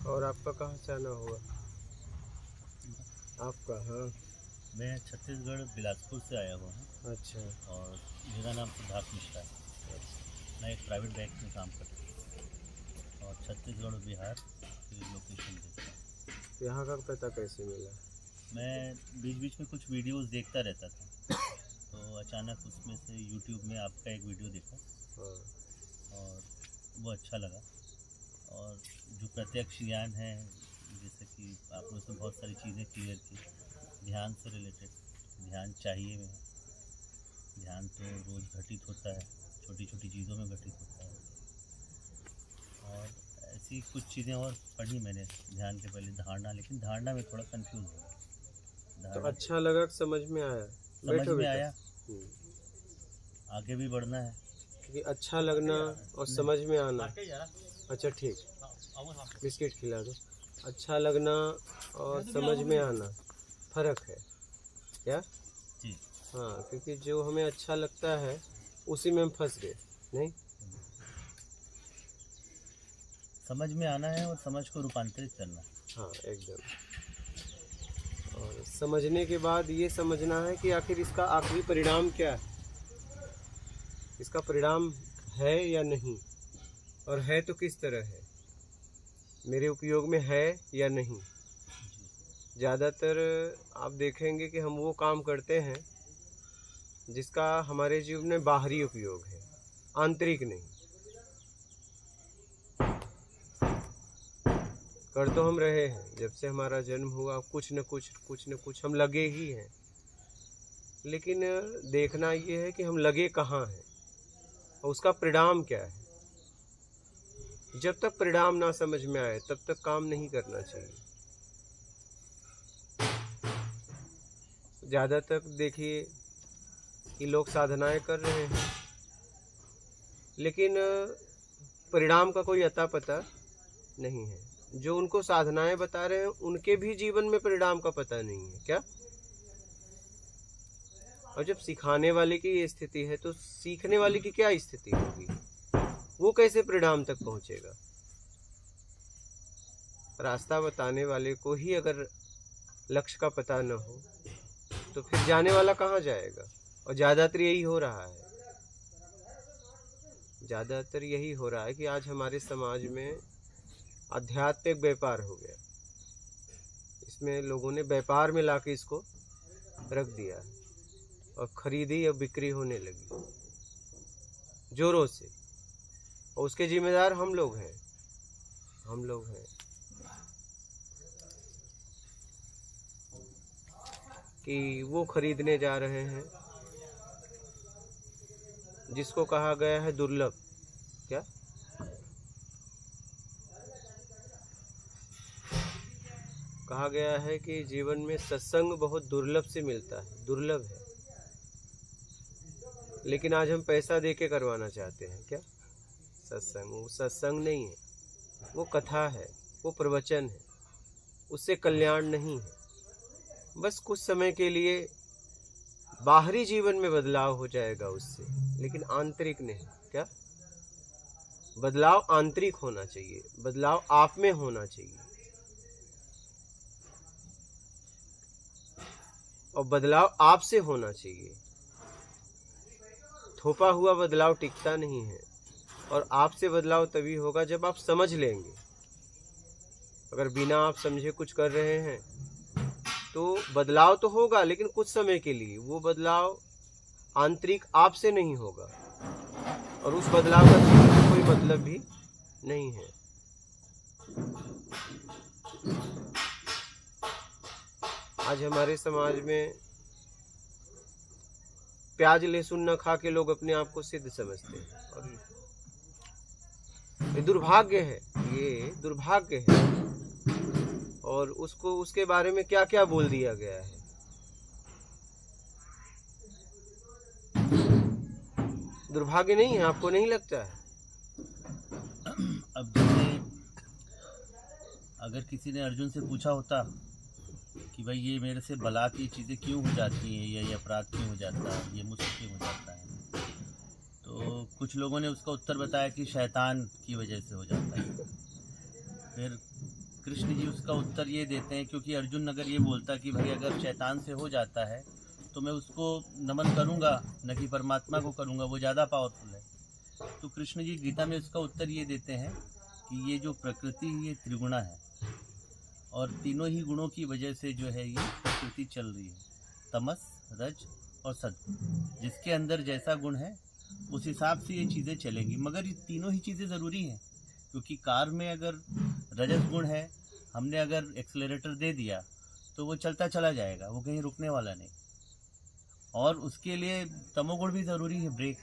और आपका कहाँ से आना होगा? आपका? हाँ। मैं छत्तीसगढ़ बिलासपुर से आया हुआ हूँ अच्छा। और मेरा नाम सिद्धार्थ मिश्रा है। मैं एक प्राइवेट बैंक में काम करता हूँ और छत्तीसगढ़ और बिहार की लोकेशन देखता हूँ। तो यहाँ का पता कैसे मिला? मैं बीच बीच में कुछ वीडियोस देखता रहता था, तो अचानक उसमें से यूट्यूब में आपका एक वीडियो देखा हाँ। और वो अच्छा लगा। और जो प्रत्यक्ष ज्ञान है, जैसे कि आपने उसमें बहुत सारी चीज़ें क्लियर की, ध्यान से रिलेटेड, ध्यान चाहिए में है। ध्यान तो रोज़ घटित होता है, छोटी छोटी चीज़ों में घटित होता है। और ऐसी कुछ चीज़ें और पढ़ी मैंने ध्यान के पहले, धारणा, लेकिन धारणा में थोड़ा कंफ्यूज हो गया। तो धारणा अच्छा लगा कि समझ में आया? समझ बैठो में बेटा। आया, आगे भी बढ़ना है। क्योंकि अच्छा लगना और समझ में आना। अच्छा ठीक, बिस्किट खिला दो। अच्छा लगना और समझ में आना फर्क है क्या? जी। हाँ, क्योंकि जो हमें अच्छा लगता है उसी में हम फंस गए। नहीं, समझ में आना है और समझ को रूपांतरित करना है। हाँ एकदम। और समझने के बाद ये समझना है कि आखिर इसका आखिरी परिणाम क्या है, इसका परिणाम है या नहीं, और है तो किस तरह है, मेरे उपयोग में है या नहीं। ज़्यादातर आप देखेंगे कि हम वो काम करते हैं जिसका हमारे जीवन में बाहरी उपयोग है, आंतरिक नहीं। कर तो हम रहे हैं, जब से हमारा जन्म हुआ कुछ न कुछ हम लगे ही हैं, लेकिन देखना ये है कि हम लगे कहाँ हैं और उसका परिणाम क्या है। जब तक परिणाम ना समझ में आए तब तक काम नहीं करना चाहिए। ज़्यादातर देखिए कि लोग साधनाएं कर रहे हैं, लेकिन परिणाम का कोई अता पता नहीं है। जो उनको साधनाएं बता रहे हैं उनके भी जीवन में परिणाम का पता नहीं है क्या? और जब सिखाने वाले की ये स्थिति है तो सीखने वाले की क्या स्थिति होगी? वो कैसे परिणाम तक पहुंचेगा? रास्ता बताने वाले को ही अगर लक्ष्य का पता न हो तो फिर जाने वाला कहाँ जाएगा? और ज़्यादातर यही हो रहा है। ज़्यादातर यही हो रहा है कि आज हमारे समाज में अध्यात्म एक व्यापार हो गया। इसमें लोगों ने व्यापार में लाके इसको रख दिया और खरीदी और बिक्री होने लगी जोरों से, और उसके जिम्मेदार हम लोग हैं। कि वो खरीदने जा रहे हैं जिसको कहा गया है दुर्लभ। क्या? कहा गया है कि जीवन में सत्संग बहुत दुर्लभ से मिलता है, दुर्लभ है। लेकिन आज हम पैसा दे के करवाना चाहते हैं क्या सत्संग? वो सत्संग नहीं है, वो कथा है, वो प्रवचन है, उससे कल्याण नहीं है। बस कुछ समय के लिए बाहरी जीवन में बदलाव हो जाएगा उससे, लेकिन आंतरिक नहीं। क्या? बदलाव आंतरिक होना चाहिए, बदलाव आप में होना चाहिए, और बदलाव आपसे होना चाहिए। थोपा हुआ बदलाव टिकता नहीं है, और आपसे बदलाव तभी होगा जब आप समझ लेंगे। अगर बिना आप समझे कुछ कर रहे हैं तो बदलाव तो होगा, लेकिन कुछ समय के लिए। वो बदलाव आंतरिक आपसे नहीं होगा, और उस बदलाव का कोई मतलब भी नहीं है। आज हमारे समाज में प्याज लहसुन न खा के लोग अपने आप को सिद्ध समझते हैं, और ये दुर्भाग्य है, ये दुर्भाग्य है। और उसको उसके बारे में क्या क्या बोल दिया गया है। दुर्भाग्य नहीं है? आपको नहीं लगता है? अब जैसे अगर किसी ने अर्जुन से पूछा होता कि भाई ये मेरे से बलात् ये चीज़ें क्यों हो जाती हैं, या ये अपराध क्यों हो जाता है, ये मुझसे क्यों हो जाता है, तो कुछ लोगों ने उसका उत्तर बताया कि शैतान की वजह से हो जाता है। फिर कृष्ण जी उसका उत्तर ये देते हैं, क्योंकि अर्जुन अगर ये बोलता कि भाई अगर शैतान से हो जाता है तो मैं उसको नमन करूँगा, न कि परमात्मा को करूँगा, वो ज़्यादा पावरफुल है। तो कृष्ण जी गीता में उसका उत्तर ये देते हैं कि ये जो प्रकृति ये त्रिगुणा है और तीनों ही गुणों की वजह से जो है ये प्रकृति चल रही है, तमस, रज और सद्गुण। जिसके अंदर जैसा गुण है उस हिसाब से ये चीज़ें चलेंगी। मगर ये तीनों ही चीज़ें ज़रूरी हैं, क्योंकि कार में अगर रजस गुण है, हमने अगर एक्सेलरेटर दे दिया तो वो चलता चला जाएगा, वो कहीं रुकने वाला नहीं। और उसके लिए तमोगुण भी ज़रूरी है, ब्रेक,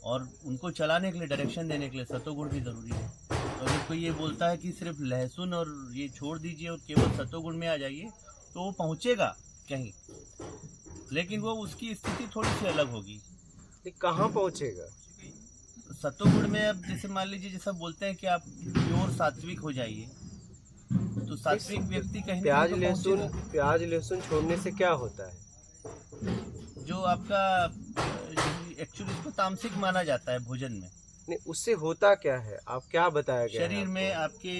और उनको चलाने के लिए, डायरेक्शन देने के लिए सतोगुण भी ज़रूरी है। तो अगर कोई ये बोलता है कि सिर्फ लहसुन और ये छोड़ दीजिए और केवल सतोगुण में आ जाइए, तो वो पहुँचेगा कहीं, लेकिन वो उसकी स्थिति थोड़ी सी अलग होगी। कहाँ पहुँचेगा? सतोगुण में अब जैसे मान लीजिए, जैसा बोलते हैं कि आप प्योर सात्विक हो जाइए, तो सात्विक व्यक्ति कहीं प्याज लहसुन छोड़ने से क्या होता है? जो आपका एक्चुअली इसको तामसिक माना जाता है भोजन में। नहीं, उससे होता क्या है? आप क्या बताया गया शरीर में आपके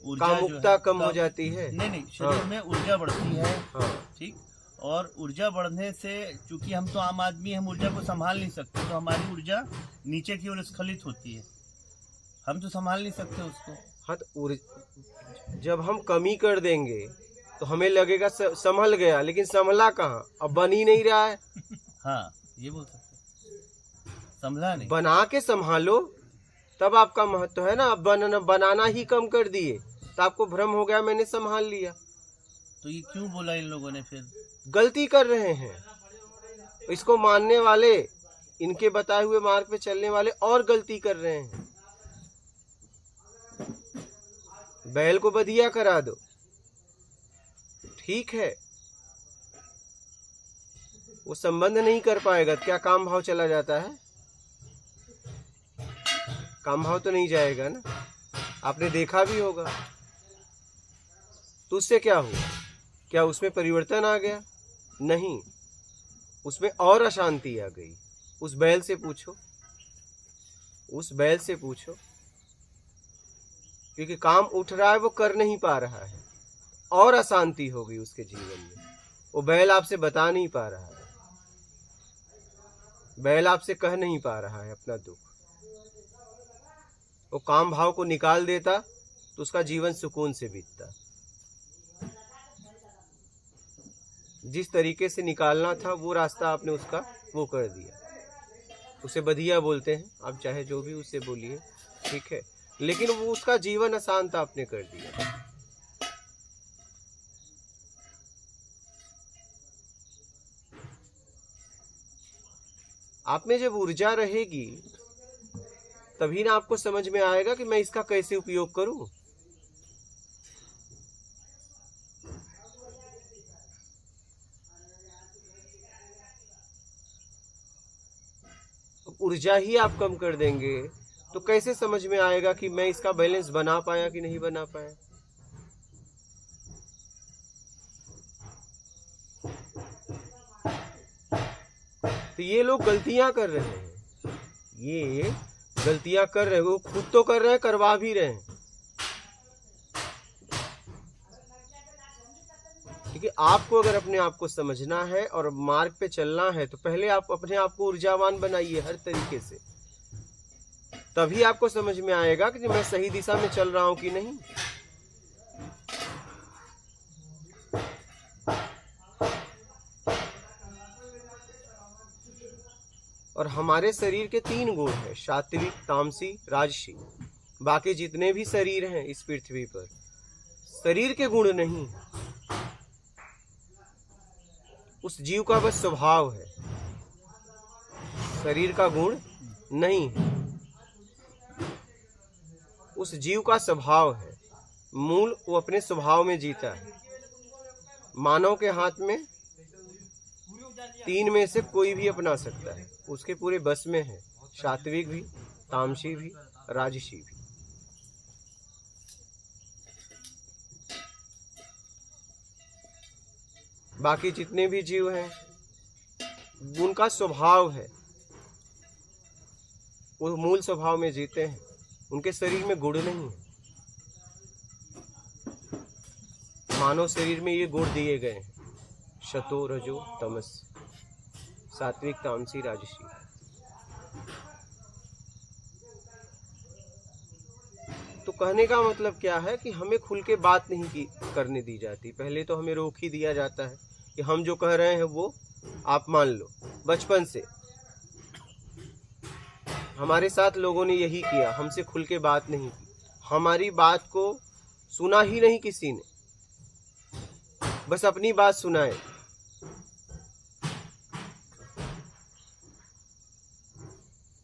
ऊर्जा कामुकता कम हो जाती है। नहीं, शरीर में ऊर्जा बढ़ती है। हाँ। ठीक। और ऊर्जा बढ़ने से, चूंकि हम तो आम आदमी, हम ऊर्जा को संभाल नहीं सकते, तो हमारी ऊर्जा नीचे की ओर स्खलित होती है, हम तो संभाल नहीं सकते उसको। हाँ, तो जब हम कमी कर देंगे तो हमें लगेगा संभल गया, लेकिन संभला कहाँ? अब बन ही नहीं रहा है। हाँ, ये बोल सकते, संभला नहीं। बना के संभालो, तब आपका महत्व है ना। अब बनाना ही कम कर दिए तो आपको भ्रम हो गया मैंने संभाल लिया। तो ये क्यों बोला इन लोगों ने? फिर गलती कर रहे हैं। इसको मानने वाले, इनके बताए हुए मार्ग पे चलने वाले और गलती कर रहे हैं। बैल को बधिया करा दो, ठीक है, वो संबंध नहीं कर पाएगा, क्या काम भाव चला जाता है? काम भाव तो नहीं जाएगा ना, आपने देखा भी होगा। तो उससे क्या हुआ? क्या उसमें परिवर्तन आ गया? नहीं, उसमें और अशांति आ गई। उस बैल से पूछो, क्योंकि काम उठ रहा है, वो कर नहीं पा रहा है, और अशांति हो गई उसके जीवन में। वो बैल आपसे बता नहीं पा रहा है, बैल आपसे कह नहीं पा रहा है अपना दुख। वो काम भाव को निकाल देता तो उसका जीवन सुकून से बीतता। जिस तरीके से निकालना था वो रास्ता आपने उसका वो कर दिया। उसे बधिया बोलते हैं, आप चाहे जो भी उससे बोलिए, ठीक है, लेकिन वो उसका जीवन अशांत आपने कर दिया। आप में जब ऊर्जा रहेगी तभी ना आपको समझ में आएगा कि मैं इसका कैसे उपयोग करूं। ऊर्जा ही आप कम कर देंगे तो कैसे समझ में आएगा कि मैं इसका बैलेंस बना पाया कि नहीं बना पाया। तो ये लोग गलतियां कर रहे हैं, वो खुद तो कर रहे हैं, करवा भी रहे हैं। क्योंकि आपको अगर अपने आप को समझना है और मार्ग पे चलना है तो पहले आप अपने आप को ऊर्जावान बनाइए हर तरीके से, तभी आपको समझ में आएगा कि मैं सही दिशा में चल रहा हूं कि नहीं। और हमारे शरीर के 3 गुण हैं, सात्विक, तामसी, राजसी। बाकी जितने भी शरीर हैं इस पृथ्वी पर, शरीर के गुण नहीं, उस जीव का बस स्वभाव है, शरीर का गुण नहीं है। उस जीव का स्वभाव है, मूल वो अपने स्वभाव में जीता है। मानव के हाथ में 3 में से कोई भी अपना सकता है, उसके पूरे बस में है, सात्विक भी, तामसी भी, राजसी भी। बाकी जितने भी जीव हैं उनका स्वभाव है, वो मूल स्वभाव में जीते हैं, उनके शरीर में गुण नहीं है। मानव शरीर में ये गुण दिए गए हैं, शतो रजो तमस, सात्विक तामसी राजसी। तो कहने का मतलब क्या है कि हमें खुल के बात नहीं करने दी जाती। पहले तो हमें रोक ही दिया जाता है कि हम जो कह रहे हैं वो आप मान लो। बचपन से हमारे साथ लोगों ने यही किया, हमसे खुल के बात नहीं की, हमारी बात को सुना ही नहीं किसी ने, बस अपनी बात सुनाए।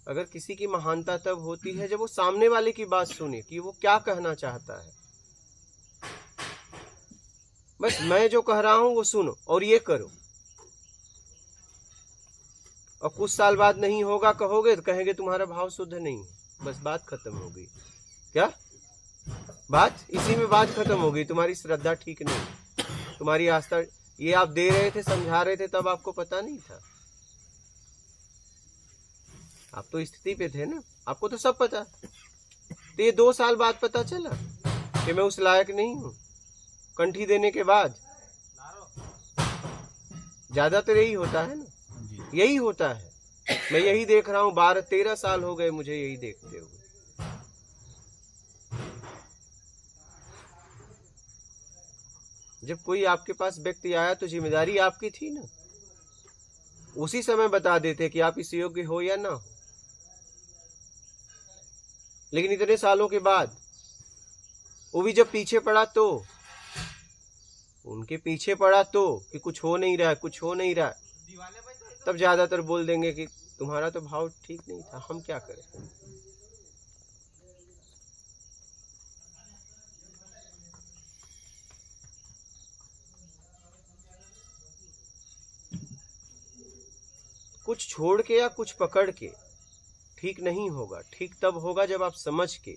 अगर किसी की महानता तब होती है जब वो सामने वाले की बात सुने कि वो क्या कहना चाहता है। बस मैं जो कह रहा हूं वो सुनो और ये करो, और कुछ साल बाद नहीं होगा कहोगे तो कहेंगे तुम्हारा भाव शुद्ध नहीं है, बस बात खत्म हो गई। क्या बात? इसी में बात खत्म हो गई। तुम्हारी श्रद्धा ठीक नहीं, तुम्हारी आस्था, ये आप दे रहे थे, समझा रहे थे, तब आपको पता नहीं था। आप तो स्थिति पे थे ना, आपको तो सब पता। तो ये 2 साल बाद पता चला कि मैं उस लायक नहीं हूं, कंठी देने के बाद। ज्यादातर यही होता है ना, यही होता है। मैं यही देख रहा हूं, 12-13 साल हो गए मुझे यही देखते हुए। जब कोई आपके पास व्यक्ति आया तो जिम्मेदारी आपकी थी ना, उसी समय बता देते कि आप इस योग्य हो या ना हो। लेकिन इतने सालों के बाद वो भी जब पीछे पड़ा तो, उनके पीछे पड़ा तो कि कुछ हो नहीं रहा है, कुछ हो नहीं रहा है, तब ज्यादातर बोल देंगे कि तुम्हारा तो भाव ठीक नहीं था, हम क्या करें। कुछ छोड़ के या कुछ पकड़ के ठीक नहीं होगा। ठीक तब होगा जब आप समझ के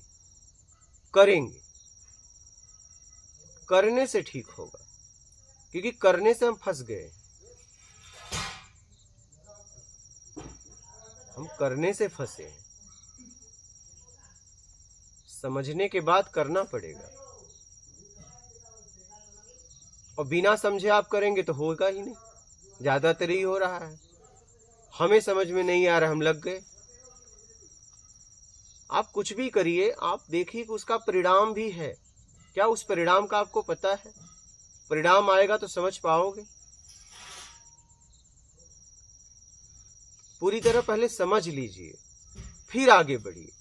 करेंगे, करने से ठीक होगा। क्योंकि करने से हम फंस गए, हम करने से फंसे हैं। समझने के बाद करना पड़ेगा, और बिना समझे आप करेंगे तो होगा ही नहीं। ज्यादातर ही हो रहा है, हमें समझ में नहीं आ रहा, हम लग गए। आप कुछ भी करिए, आप देखिए कि उसका परिणाम भी है क्या, उस परिणाम का आपको पता है। परिणाम आएगा तो समझ पाओगे। पूरी तरह पहले समझ लीजिए, फिर आगे बढ़िए।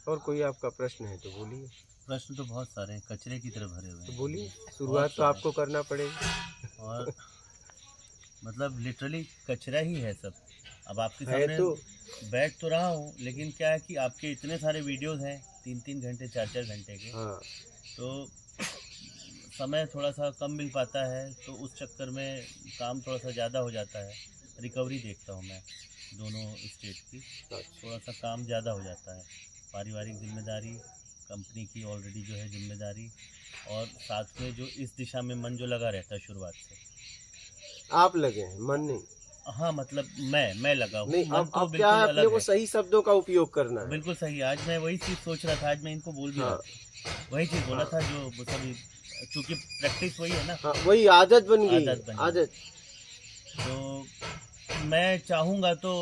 और कोई आपका प्रश्न है तो बोलिए। प्रश्न तो बहुत सारे हैं, कचरे की तरह भरे हुए तो हैं। बोलिए, शुरुआत तो आपको करना पड़ेगी। और मतलब लिटरली कचरा ही है सब। अब आपके है सामने तो बैठ तो रहा हूँ, लेकिन क्या है कि आपके इतने सारे वीडियोस हैं, 3-3 घंटे 4-4 घंटे के। हाँ, तो समय थोड़ा सा कम मिल पाता है, तो उस चक्कर में काम थोड़ा सा ज़्यादा हो जाता है। रिकवरी देखता हूँ मैं दोनों स्टेट की, थोड़ा सा काम ज़्यादा हो जाता है। पारिवारिक जिम्मेदारी, कंपनी की ऑलरेडी जो है जिम्मेदारी, और साथ में जो इस दिशा में मन जो लगा रहता है शुरुआत से। आप लगे हैं, मन नहीं। हाँ, मतलब मैं लगा हूँ। नहीं, मन तो अब क्या बिल्कुल है, अपने अलग को है। सही शब्दों का उपयोग करना है। बिल्कुल सही। आज मैं वही चीज़ सोच रहा था, आज मैं इनको बोल भी रहा हाँ, था, वही चीज़ बोला था जो सभी, क्योंकि प्रैक्टिस वही है ना, हाँ, वही आदत बन गई, आदत बन गई। आदत। तो मैं चाहूँगा तो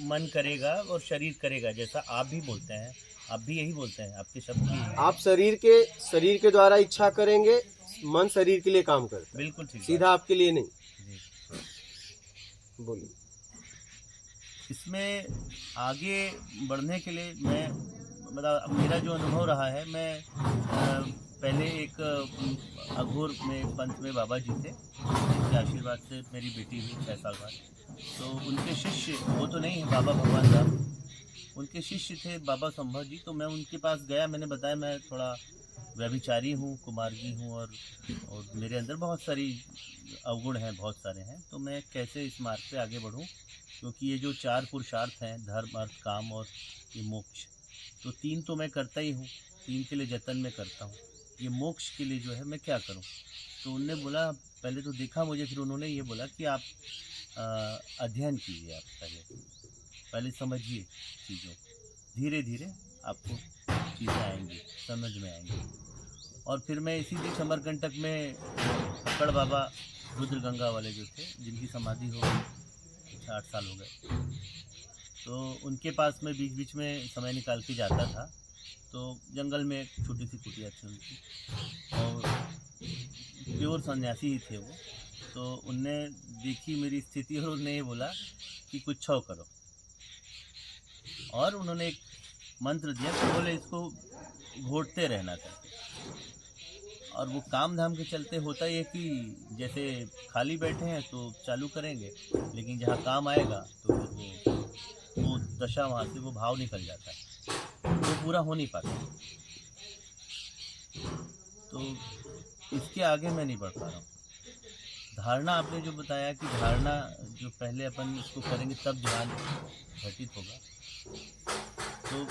मन करेगा और शरीर करेगा, जैसा आप भी बोलते हैं, आप भी यही बोलते हैं, आपके शब्द भी हैं। आप शरीर के द्वारा इच्छा करेंगे, मन शरीर के लिए काम करता है, बिल्कुल ठीक, सीधा आपके लिए नहीं। जी। बोलिए। इसमें आगे बढ़ने के लिए मैं, मतलब मेरा जो अनुभव रहा है, मैं पहले एक अघोर में पंथ में बाबा जी थे, जिनके आशीर्वाद से मेरी बेटी हुई 6 साल बाद। तो उनके शिष्य, वो तो नहीं है बाबा भगवान राम, उनके शिष्य थे बाबा संभव जी। तो मैं उनके पास गया, मैंने बताया मैं थोड़ा व्यभिचारी हूँ, कुमार्गी हूँ, और मेरे अंदर बहुत सारी अवगुण हैं, बहुत सारे हैं। तो मैं कैसे इस मार्ग पे आगे बढ़ूँ, क्योंकि ये जो 4 पुरुषार्थ हैं, धर्म, अर्थ, काम और ये मोक्ष, तो 3 तो मैं करता ही हूँ, 3 के लिए जतन मैं करता हूँ। ये मोक्ष के लिए जो है मैं क्या करूँ? तो उनने बोला, पहले तो देखा मुझे, फिर उन्होंने ये बोला कि आप अध्ययन कीजिए, आप पहले समझिए चीज़ों, धीरे धीरे आपको चीज़ें आएंगी, समझ में आएंगी। और फिर मैं इसी बीच अमरकंटक में फक्कड़ बाबा रुद्र गंगा वाले जो थे, जिनकी समाधि हो गई 8 साल हो गए, तो उनके पास में बीच बीच में समय निकाल के जाता था। तो जंगल में एक छोटी सी कुटिया थी उनकी, और प्योर सन्यासी ही थे वो। तो उनने देखी मेरी स्थिति और उन्हें ये बोला कि कुछ छो करो, और उन्होंने एक मंत्र दिया कि बोले इसको घोटते रहना करके। और वो काम धाम के चलते होता ये कि जैसे खाली बैठे हैं तो चालू करेंगे, लेकिन जहाँ काम आएगा तो फिर वो दशा, वहाँ से वो भाव निकल जाता है, वो पूरा हो नहीं पाता। तो इसके आगे मैं नहीं बढ़ पा रहा हूँ। धारणा आपने जो बताया कि धारणा जो पहले अपन इसको करेंगे तब ध्यान घटित होगा, तो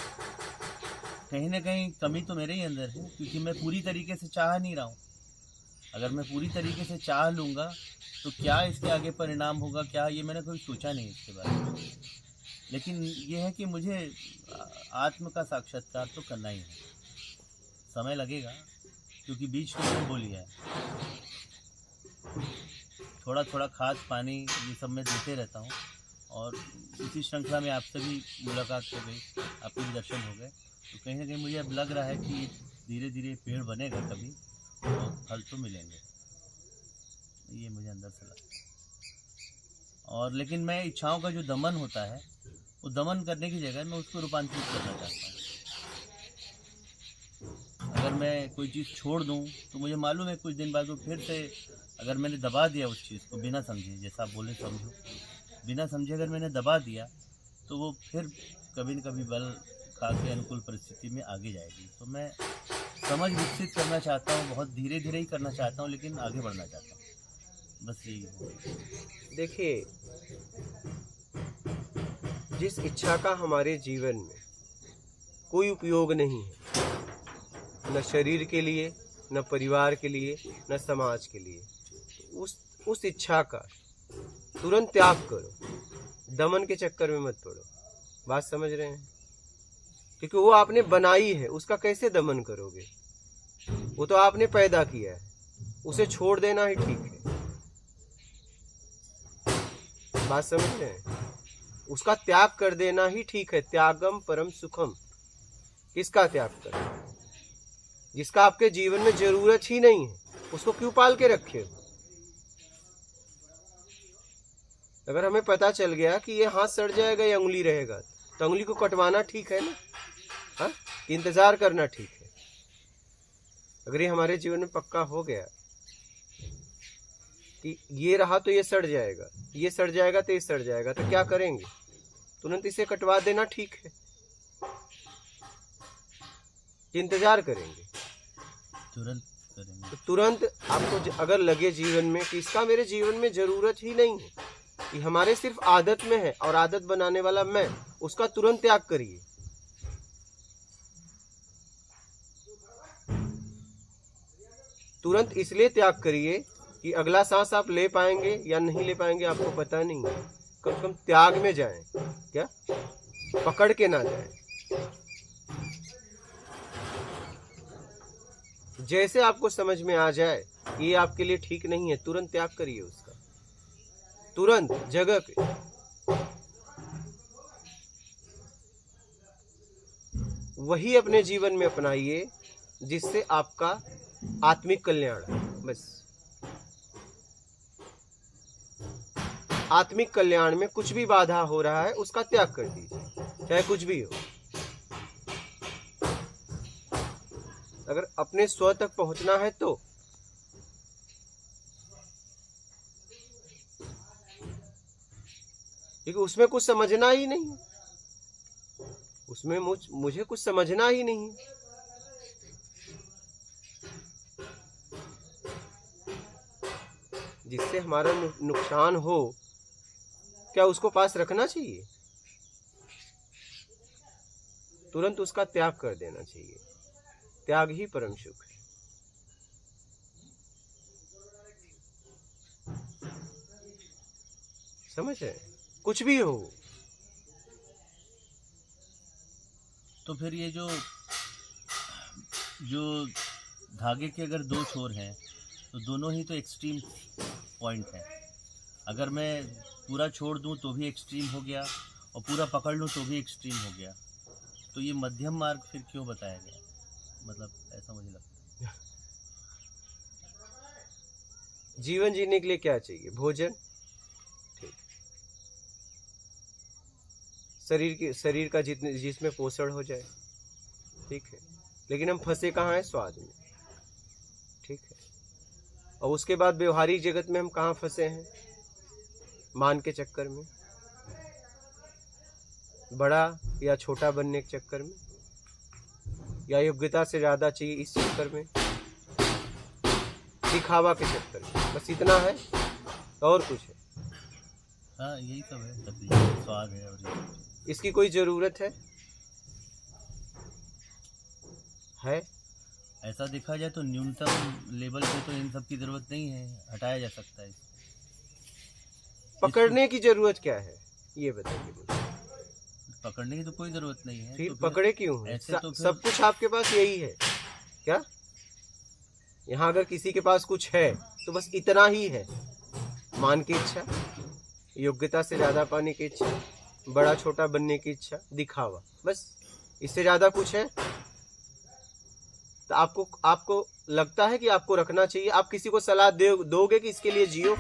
कहीं ना कहीं कमी तो मेरे ही अंदर है, क्योंकि मैं पूरी तरीके से चाह नहीं रहा हूँ। अगर मैं पूरी तरीके से चाह लूँगा तो क्या इसके आगे परिणाम होगा, क्या, ये मैंने कभी सोचा नहीं इसके बारे में। लेकिन ये है कि मुझे आत्म का साक्षात्कार तो करना ही है। समय लगेगा, क्योंकि बीज तो मैंने बो लिया है। थोड़ा थोड़ा खाद पानी ये सब मैं देते रहता हूँ, और इसी श्रृंखला में आपसे भी मुलाकात हो गई, आपके भी दर्शन हो गए। तो कहीं ना कहीं मुझे अब लग रहा है कि धीरे धीरे पेड़ बनेगा कभी, और फल तो मिलेंगे, ये मुझे अंदर से लगता है। और लेकिन मैं इच्छाओं का जो दमन होता है, वो दमन करने की जगह मैं उसको रूपांतरित करना चाहता हूँ। अगर मैं कोई चीज़ छोड़ दूँ तो मुझे मालूम है कुछ दिन बाद वो फिर से, अगर मैंने दबा दिया उस चीज़ को बिना समझे, जैसा आप बोले समझो, बिना समझे अगर मैंने दबा दिया तो वो फिर कभी न कभी बल खा के अनुकूल परिस्थिति में आगे जाएगी। तो मैं समझ विकसित करना चाहता हूँ, बहुत धीरे धीरे ही करना चाहता हूँ, लेकिन आगे बढ़ना चाहता हूँ, बस यही है। देखिए, जिस इच्छा का हमारे जीवन में कोई उपयोग नहीं है, न शरीर के लिए, न परिवार के लिए, न समाज के लिए, उस इच्छा का तुरंत त्याग करो, दमन के चक्कर में मत पड़ो। बात समझ रहे हैं? क्योंकि वो आपने बनाई है, उसका कैसे दमन करोगे? वो तो आपने पैदा किया है, उसे छोड़ देना ही ठीक है। बात समझ रहे हैं? उसका त्याग कर देना ही ठीक है। त्यागम परम सुखम। किसका त्याग करें? जिसका आपके जीवन में जरूरत ही नहीं है, उसको क्यों पाल के रखे हो? अगर हमें पता चल गया कि ये हाथ सड़ जाएगा, ये उंगली रहेगा, तो उंगली को कटवाना ठीक है ना? हाँ, इंतजार करना ठीक है। अगर ये हमारे जीवन में पक्का हो गया कि ये रहा तो ये सड़ जाएगा, ये सड़ जाएगा तो ये सड़ जाएगा, तो क्या करेंगे? तुरंत इसे कटवा देना ठीक है, इंतजार करेंगे? तुरंत करेंगे। तो तुरंत आपको अगर लगे जीवन में कि इसका मेरे जीवन में जरूरत ही नहीं है, ये हमारे सिर्फ आदत में है और आदत बनाने वाला मैं, उसका तुरंत त्याग करिए। तुरंत इसलिए त्याग करिए कि अगला सांस आप ले पाएंगे या नहीं ले पाएंगे आपको पता नहीं है। कम से कम त्याग में जाएं, क्या पकड़ के ना जाएं। जैसे आपको समझ में आ जाए ये आपके लिए ठीक नहीं है, तुरंत त्याग करिए उसका, तुरंत जगह पे। वही अपने जीवन में अपनाइए जिससे आपका आत्मिक कल्याण है। बस आत्मिक कल्याण में कुछ भी बाधा हो रहा है उसका त्याग कर दीजिए, चाहे कुछ भी हो। अगर अपने स्व तक पहुंचना है तो क्योंकि उसमें कुछ समझना ही नहीं, उसमें मुझे कुछ समझना ही नहीं। जिससे हमारा नुकसान हो, क्या उसको पास रखना चाहिए? तुरंत उसका त्याग कर देना चाहिए। त्याग ही परम सुख है। समझ रहे? कुछ भी हो। तो फिर ये जो धागे के अगर दो छोर हैं तो दोनों ही तो एक्सट्रीम पॉइंट है। अगर मैं पूरा छोड़ दूं तो भी एक्सट्रीम हो गया और पूरा पकड़ लूं तो भी एक्सट्रीम हो गया। तो ये मध्यम मार्ग फिर क्यों बताया गया? मतलब ऐसा मुझे लगता है। जीवन जीने के लिए क्या चाहिए? भोजन, ठीक, शरीर का जिसमें पोषण हो जाए, ठीक है। लेकिन हम फंसे कहाँ हैं? स्वाद में, ठीक है। और उसके बाद व्यवहारिक जगत में हम कहाँ फंसे हैं? मान के चक्कर में, बड़ा या छोटा बनने के चक्कर में, या योग्यता से ज्यादा चाहिए इस चक्कर में, दिखावा के चक्कर में। बस इतना है, और कुछ है? हाँ, यही सब है, तकलीफ, स्वाद है। और इसकी कोई जरूरत है? ऐसा देखा जाए तो न्यूनतम लेवल पे तो इन सब की जरूरत नहीं है, हटाया जा सकता है। पकड़ने की जरूरत क्या है, ये बताइए मुझे। पकड़ने की तो कोई जरूरत नहीं है। फिर तो पकड़े क्यों है? ऐसे तो सब कुछ आपके पास यही है क्या? यहाँ अगर किसी के पास कुछ है तो बस इतना ही है। मान की इच्छा, योग्यता से ज्यादा पाने की इच्छा, बड़ा छोटा बनने की इच्छा, दिखावा, बस। इससे ज्यादा कुछ है तो आपको लगता है कि आपको रखना चाहिए? आप किसी को सलाह दोगे कि इसके लिए जियो?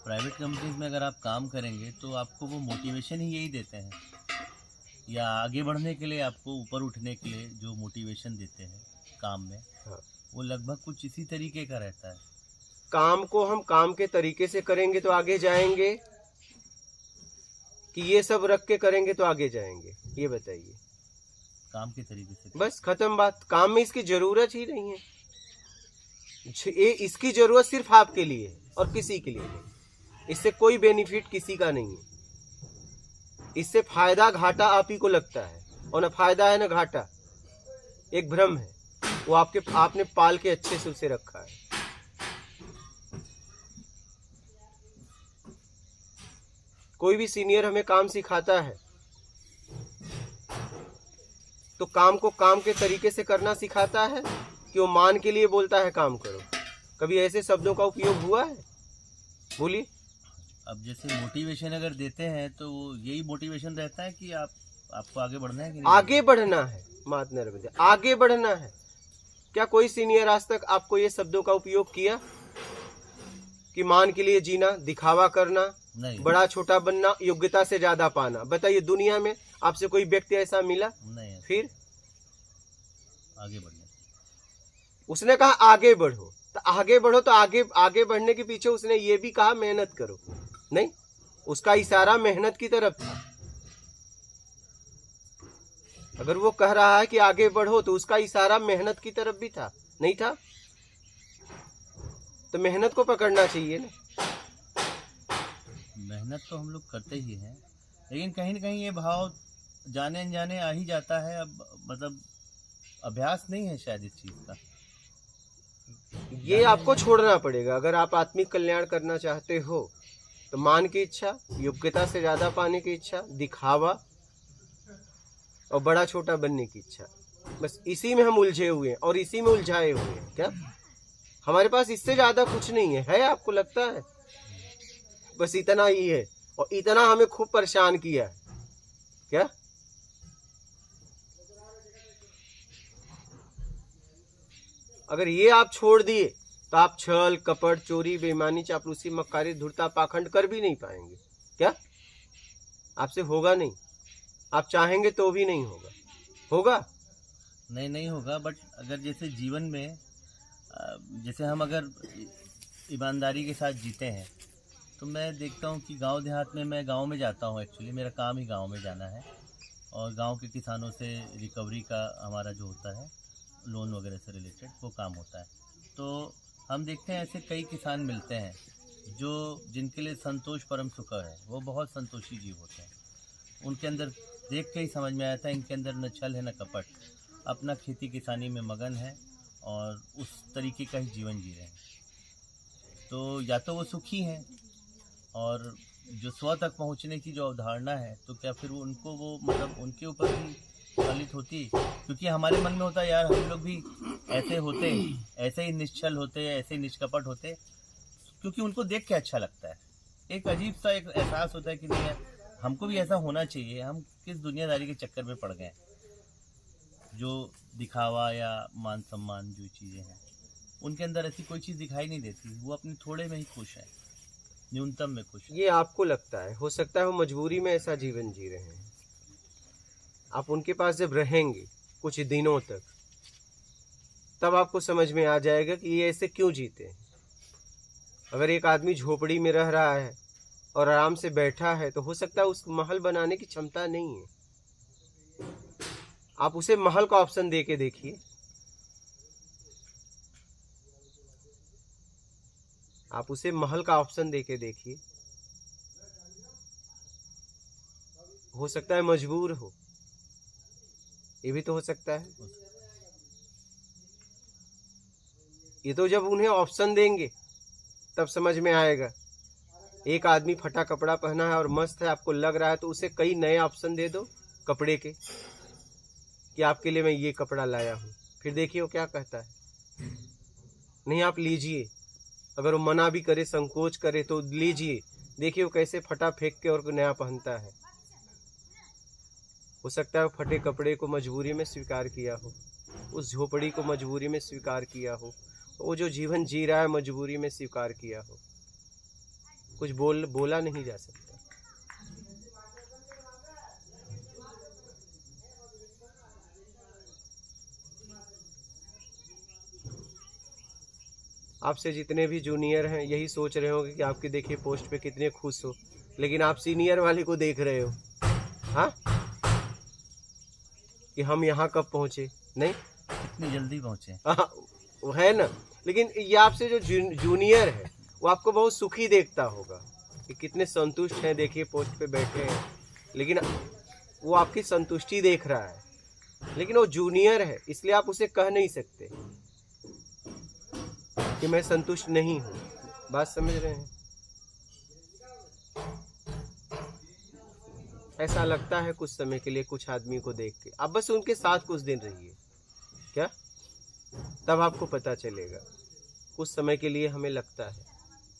प्राइवेट कंपनीज में अगर आप काम करेंगे तो आपको वो मोटिवेशन ही यही देते हैं, या आगे बढ़ने के लिए, आपको ऊपर उठने के लिए जो मोटिवेशन देते हैं काम में, हाँ। वो लगभग कुछ इसी तरीके का रहता है। काम को हम काम के तरीके से करेंगे तो आगे जाएंगे, कि ये सब रख के करेंगे तो आगे जाएंगे? ये बताइए। काम के तरीके से, बस खत्म बात। काम में इसकी जरूरत ही नहीं है। ये इसकी जरूरत सिर्फ आपके लिए है और किसी के लिए नहीं। इससे कोई बेनिफिट किसी का नहीं है। इससे फायदा घाटा आप ही को लगता है, और न फायदा है न घाटा। एक भ्रम है, वो आपने पाल के अच्छे से उसे रखा है। कोई भी सीनियर हमें काम सिखाता है तो काम को काम के तरीके से करना सिखाता है कि वो मान के लिए बोलता है काम करो? कभी ऐसे शब्दों का उपयोग हुआ है? बोलिए। अब जैसे मोटिवेशन अगर देते हैं तो वो यही मोटिवेशन रहता है कि आपको आगे बढ़ना है कि नहीं? आगे बढ़ना है, मात नर्मदे, आगे बढ़ना है। क्या कोई सीनियर आज तक आपको ये शब्दों का उपयोग किया कि मान के लिए जीना, दिखावा करना, नहीं, बड़ा छोटा बनना, योग्यता से ज्यादा पाना? बताइए, दुनिया में आपसे कोई व्यक्ति ऐसा मिला? नहीं। फिर आगे बढ़ने, उसने कहा आगे बढ़ो, तो आगे बढ़ो, तो आगे बढ़ने के पीछे उसने ये भी कहा मेहनत करो? नहीं, उसका इशारा मेहनत की तरफ था। अगर वो कह रहा है कि आगे बढ़ो तो उसका इशारा मेहनत की तरफ भी था, नहीं था? तो मेहनत को पकड़ना चाहिए ना। मेहनत तो हम लोग करते ही हैं, लेकिन कहीं ना कहीं ये भाव जाने अनजाने आ ही जाता है। अब मतलब अभ्यास नहीं है शायद इस चीज का। ये आपको छोड़ना पड़ेगा अगर आप आत्मिक कल्याण करना चाहते हो। तो मान की इच्छा, योग्यता से ज्यादा पाने की इच्छा, दिखावा और बड़ा छोटा बनने की इच्छा, बस इसी में हम उलझे हुए हैं और इसी में उलझाए हुए हैं। क्या हमारे पास इससे ज्यादा कुछ नहीं है? आपको लगता है? बस इतना ही है, और इतना हमें खूब परेशान किया है। क्या अगर ये आप छोड़ दिए तो आप छल, कपट, चोरी, बेईमानी, चापलूसी, मक्कारी, धूर्तता, पाखंड कर भी नहीं पाएंगे। क्या आपसे होगा नहीं? आप चाहेंगे तो भी नहीं होगा। होगा? नहीं होगा। बट अगर जैसे जीवन में जैसे हम अगर ईमानदारी के साथ जीते हैं, तो मैं देखता हूँ कि गांव देहात में, मैं गांव में जाता हूँ, एक्चुअली मेरा काम ही गांव में जाना है, और गांव के किसानों से रिकवरी का हमारा जो होता है लोन वगैरह से रिलेटेड वो काम होता है। तो हम देखते हैं ऐसे कई किसान मिलते हैं जो जिनके लिए संतोष परम सुख है, वो बहुत संतोषी जीव होते हैं। उनके अंदर देख के ही समझ में आता है इनके अंदर न छल है न कपट, अपना खेती किसानी में मगन है और उस तरीके का ही जीवन जी रहे हैं। तो या तो वो सुखी हैं, और जो स्व तक पहुंचने की जो अवधारणा है, तो क्या फिर उनको वो मतलब उनके ऊपर ही फलित होती? क्योंकि हमारे मन में होता है यार, हम लोग भी ऐसे होते, ऐसे ही निश्चल होते, ऐसे ही निष्कपट होते, क्योंकि उनको देख के अच्छा लगता है। एक अजीब सा एक एहसास होता है कि नहीं यार, हमको भी ऐसा होना चाहिए। हम किस दुनियादारी के चक्कर में पड़ गए, जो दिखावा या मान सम्मान जो चीज़ें हैं, उनके अंदर ऐसी कोई चीज़ दिखाई नहीं देती। वो अपने थोड़े में ही खुश है, न्यूनतम में खुश है। ये आपको लगता है, हो सकता है वो मजबूरी में ऐसा जीवन जी रहे हैं। आप उनके पास जब रहेंगे कुछ दिनों तक, तब आपको समझ में आ जाएगा कि ये ऐसे क्यों जीते हैं। अगर एक आदमी झोपड़ी में रह रहा है और आराम से बैठा है, तो हो सकता है उस महल बनाने की क्षमता नहीं है। आप उसे महल का ऑप्शन दे के देखिए, आप उसे महल का ऑप्शन दे के देखिए, हो सकता है मजबूर हो, ये भी तो हो सकता है। ये तो जब उन्हें ऑप्शन देंगे तब समझ में आएगा। एक आदमी फटा कपड़ा पहना है और मस्त है, आपको लग रहा है, तो उसे कई नए ऑप्शन दे दो कपड़े के, कि आपके लिए मैं ये कपड़ा लाया हूँ, फिर देखिए वो क्या कहता है। नहीं, आप लीजिए। अगर वो मना भी करे, संकोच करे, तो लीजिए, देखिए वो कैसे फटा फेंक के और नया पहनता है। हो सकता है वो फटे कपड़े को मजबूरी में स्वीकार किया हो, उस झोपड़ी को मजबूरी में स्वीकार किया हो, वो जो जीवन जी रहा है मजबूरी में स्वीकार किया हो। कुछ बोला नहीं जा सकता। आपसे जितने भी जूनियर हैं यही सोच रहे होंगे कि आपके देखिए पोस्ट पे कितने खुश हो, लेकिन आप सीनियर वाले को देख रहे हो, हाँ, कि हम यहाँ कब पहुंचे। नहीं, इतनी जल्दी पहुँचे, वो है ना। लेकिन ये आपसे जो जूनियर है वो आपको बहुत सुखी देखता होगा कि कितने संतुष्ट हैं, देखिए पोस्ट पे बैठे हैं, लेकिन वो आपकी संतुष्टि देख रहा है। लेकिन वो जूनियर है, इसलिए आप उसे कह नहीं सकते कि मैं संतुष्ट नहीं हूँ। बात समझ रहे हैं? ऐसा लगता है कुछ समय के लिए कुछ आदमी को देख के। आप बस उनके साथ कुछ दिन रहिए, क्या, तब आपको पता चलेगा। कुछ समय के लिए हमें लगता है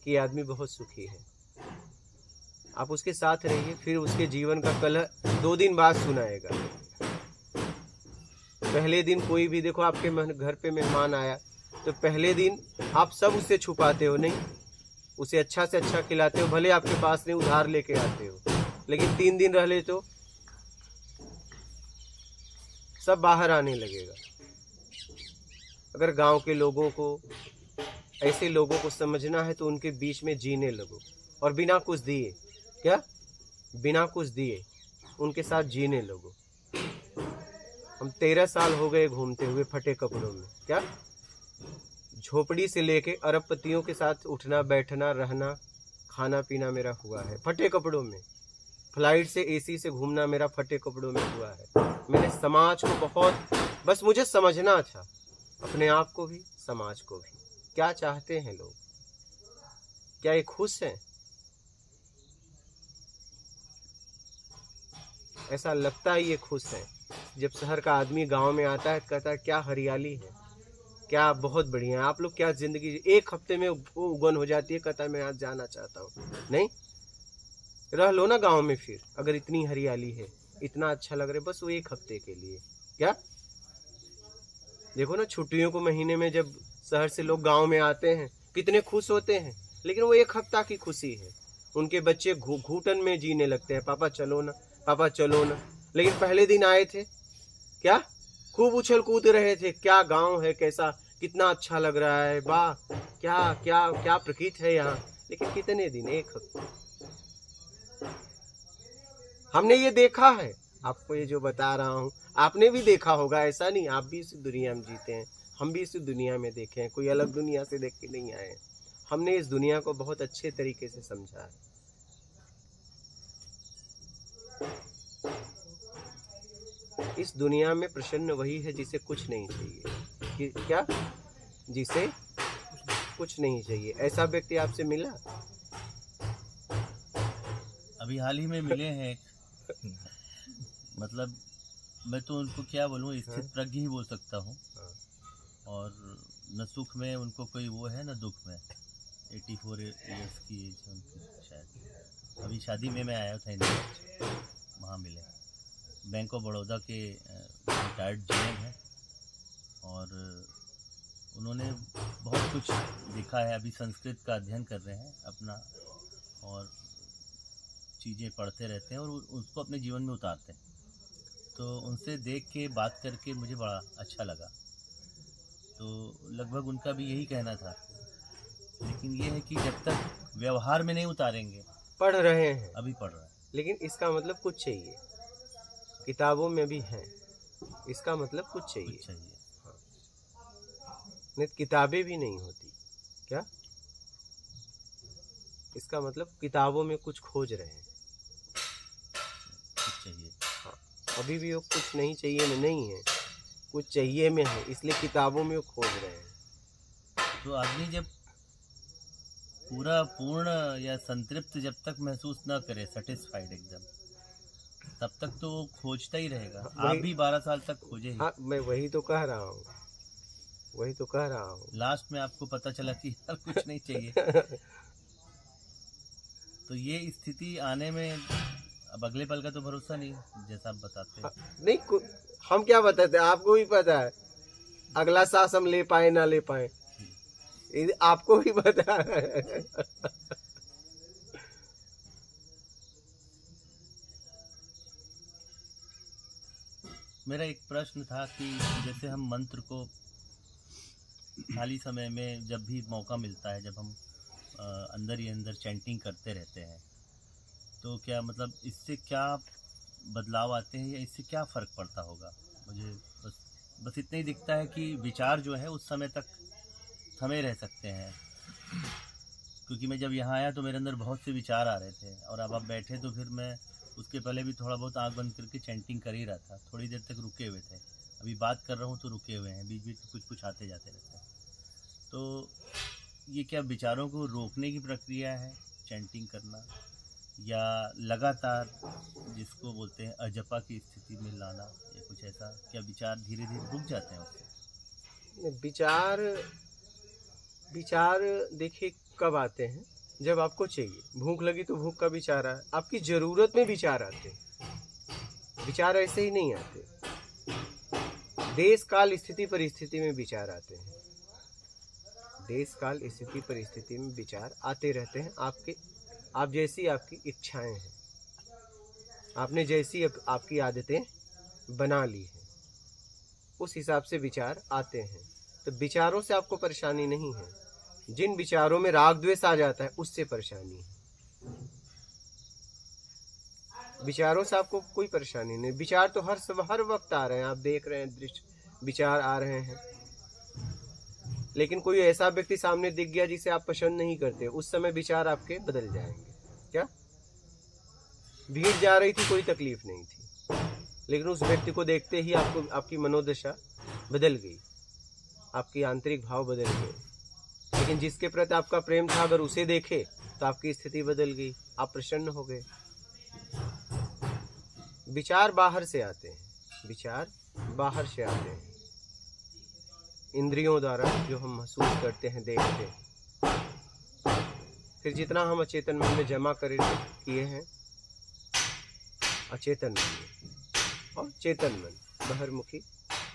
कि ये आदमी बहुत सुखी है। आप उसके साथ रहिए, फिर उसके जीवन का कलह 2 दिन बाद सुनाएगा। पहले दिन कोई भी देखो आपके घर पे मेहमान आया, तो पहले दिन आप सब उससे छुपाते हो, नहीं, उसे अच्छा से अच्छा खिलाते हो, भले आपके पास नहीं, उधार लेके आते हो। लेकिन 3 दिन रह ले तो सब बाहर आने लगेगा। अगर गांव के लोगों को, ऐसे लोगों को समझना है, तो उनके बीच में जीने लगो, और बिना कुछ दिए, क्या, बिना कुछ दिए उनके साथ जीने लगो। हम 13 साल हो गए घूमते हुए फटे कपड़ों में, क्या, झोपड़ी से लेके अरबपतियों के साथ उठना बैठना रहना खाना पीना मेरा हुआ है फटे कपड़ों में। फ्लाइट से एसी से घूमना मेरा फटे कपड़ों में हुआ है। मैंने समाज को बहुत, बस मुझे समझना था, अपने आप को भी समाज को भी, क्या चाहते हैं लोग, क्या ये खुश हैं। ऐसा लगता है ये खुश हैं। जब शहर का आदमी गांव में आता है, कहता है क्या हरियाली है, क्या बहुत बढ़िया है, आप लोग क्या जिंदगी, 1 हफ्ते में वो उगन हो जाती है, कहता है मैं आज जाना चाहता हूँ। नहीं, रह लो ना गांव में फिर, अगर इतनी हरियाली है, इतना अच्छा लग रहा है, बस वो 1 हफ्ते के लिए, क्या। देखो ना, छुट्टियों को महीने में जब शहर से लोग गांव में आते हैं, कितने खुश होते हैं, लेकिन वो 1 हफ्ता की खुशी है। उनके बच्चे घुटन में जीने लगते हैं, पापा चलो ना, पापा चलो ना। लेकिन पहले दिन आए थे, क्या, खूब उछल कूद रहे थे, क्या गांव है, कैसा, कितना अच्छा लग रहा है, वाह, क्या क्या क्या प्रकृति है यहाँ। लेकिन कितने दिन, 1 हफ्ता। हमने ये देखा है, आपको ये जो बता रहा हूँ आपने भी देखा होगा, ऐसा नहीं, आप भी इस दुनिया में जीते हैं, हम भी इस दुनिया में देखे हैं, कोई अलग दुनिया से देख के नहीं आए हैं। हमने इस दुनिया को बहुत अच्छे तरीके से समझा है। इस दुनिया में प्रसन्न वही है जिसे कुछ नहीं चाहिए। कि क्या? जिसे कुछ नहीं चाहिए। ऐसा व्यक्ति आपसे मिला? अभी हाल ही में मिले हैं एक, मतलब मैं तो उनको क्या बोलूँ, स्थित प्रज्ञ ही बोल सकता हूँ। और न सुख में उनको कोई वो है न दुख में। 84 ईयर्स की एज है उनकी शायद। अभी शादी में मैं आया था इंडिया, वहाँ मिले। बैंक ऑफ बड़ौदा के रिटायर्ड जीएम हैं और उन्होंने बहुत कुछ देखा है। अभी संस्कृत का अध्ययन कर रहे हैं अपना, और चीज़ें पढ़ते रहते हैं और उसको अपने जीवन में उतारते हैं। तो उनसे देख के बात करके मुझे बड़ा अच्छा लगा। तो लगभग उनका भी यही कहना था, लेकिन ये है कि जब तक व्यवहार में नहीं उतारेंगे। पढ़ रहे हैं, अभी पढ़ रहा है, लेकिन इसका मतलब कुछ चाहिए। किताबों में भी है, इसका मतलब कुछ चाहिए। कुछ चाहिए। नहीं, किताबें भी नहीं होती क्या? इसका मतलब किताबों में कुछ खोज रहे हैं। कुछ चाहिए। हाँ, अभी भी वो कुछ नहीं चाहिए में नहीं है, कुछ चाहिए में है, इसलिए किताबों में वो खोज रहे हैं। तो आदमी जब पूरा पूर्ण या संतृप्त जब तक महसूस न करे, सेटिस्फाइड एकदम, तब तक तो वो खोजता ही रहेगा। आप भी 12 साल तक खोजे ही। हाँ, मैं वही तो कह रहा हूँ, वही तो कह रहा हूँ। लास्ट में आपको पता चला कि यार कुछ नहीं चाहिए। तो ये स्थिति आने में अब अगले पल का तो भरोसा नहीं, जैसा आप बताते हैं। नहीं, हम क्या बताते हैं, आपको भी पता है अगला सांस हम ले पाए ना ले पाए, आपको भी पता है। मेरा एक प्रश्न था कि जैसे हम मंत्र को खाली समय में जब भी मौका मिलता है, जब हम अंदर ही अंदर चैंटिंग करते रहते हैं, तो क्या मतलब इससे क्या बदलाव आते हैं या इससे क्या फ़र्क पड़ता होगा? मुझे बस इतना ही दिखता है कि विचार जो है उस समय तक थमे रह सकते हैं। क्योंकि मैं जब यहाँ आया तो मेरे अंदर बहुत से विचार आ रहे थे, और अब आप बैठे तो फिर मैं उसके पहले भी थोड़ा बहुत आँख बंद करके चैंटिंग कर ही रहा था। थोड़ी देर तक रुके हुए थे, अभी बात कर रहा हूँ तो रुके हुए हैं, बीच बीच में कुछ कुछ आते जाते रहते हैं। तो ये क्या विचारों को रोकने की प्रक्रिया है चैंटिंग करना, या लगातार जिसको बोलते हैं अजपा की स्थिति में लाना, या कुछ ऐसा? क्या विचार धीरे धीरे रुक जाते हैं उससे? विचार देखिए कब आते हैं, जब आपको चाहिए। भूख लगी तो भूख का विचार आया, आपकी जरूरत में विचार आते हैं। विचार ऐसे ही नहीं आते, देश काल स्थिति परिस्थिति में विचार आते हैं। देश काल स्थिति परिस्थिति में विचार आते रहते हैं। आप जैसी आपकी इच्छाएं हैं, आपने जैसी आपकी आदतें बना ली हैं, उस हिसाब से विचार आते हैं। तो विचारों से आपको परेशानी नहीं है। जिन विचारों में राग द्वेष आ जाता है उससे परेशानी है। विचारों से आपको कोई परेशानी नहीं। विचार तो हर वक्त आ रहे हैं, आप देख रहे हैं, दृश्य विचार आ रहे हैं। लेकिन कोई ऐसा व्यक्ति सामने दिख गया जिसे आप पसंद नहीं करते, उस समय विचार आपके बदल जाएंगे। क्या? भीड़ जा रही थी, कोई तकलीफ नहीं थी, लेकिन उस व्यक्ति को देखते ही आपकी मनोदशा बदल गई, आपकी आंतरिक भाव बदल गए। लेकिन जिसके प्रति आपका प्रेम था, अगर उसे देखे तो आपकी स्थिति बदल गई, आप प्रसन्न हो गए। विचार बाहर से आते हैं, विचार बाहर से आते हैं, इंद्रियों द्वारा जो हम महसूस करते हैं, देखते हैं। फिर जितना हम अचेतन मन में जमा किए हैं, अचेतन मन और चेतन मन, बहिर्मुखी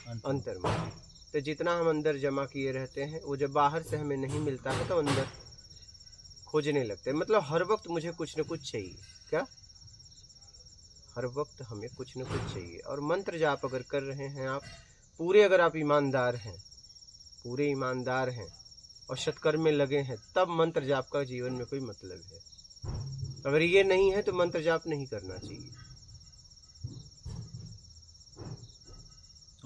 अंतर्मुखी, तो जितना हम अंदर जमा किए रहते हैं, वो जब बाहर से हमें नहीं मिलता है तो अंदर खोजने लगते हैं। मतलब हर वक्त मुझे कुछ न कुछ चाहिए। क्या? हर वक्त हमें कुछ न कुछ चाहिए। और मंत्र जाप अगर कर रहे हैं आप पूरे, अगर आप ईमानदार हैं, पूरे ईमानदार हैं और सत्कर्म में लगे हैं, तब मंत्र जाप का जीवन में कोई मतलब है। अगर ये नहीं है तो मंत्र जाप नहीं करना चाहिए।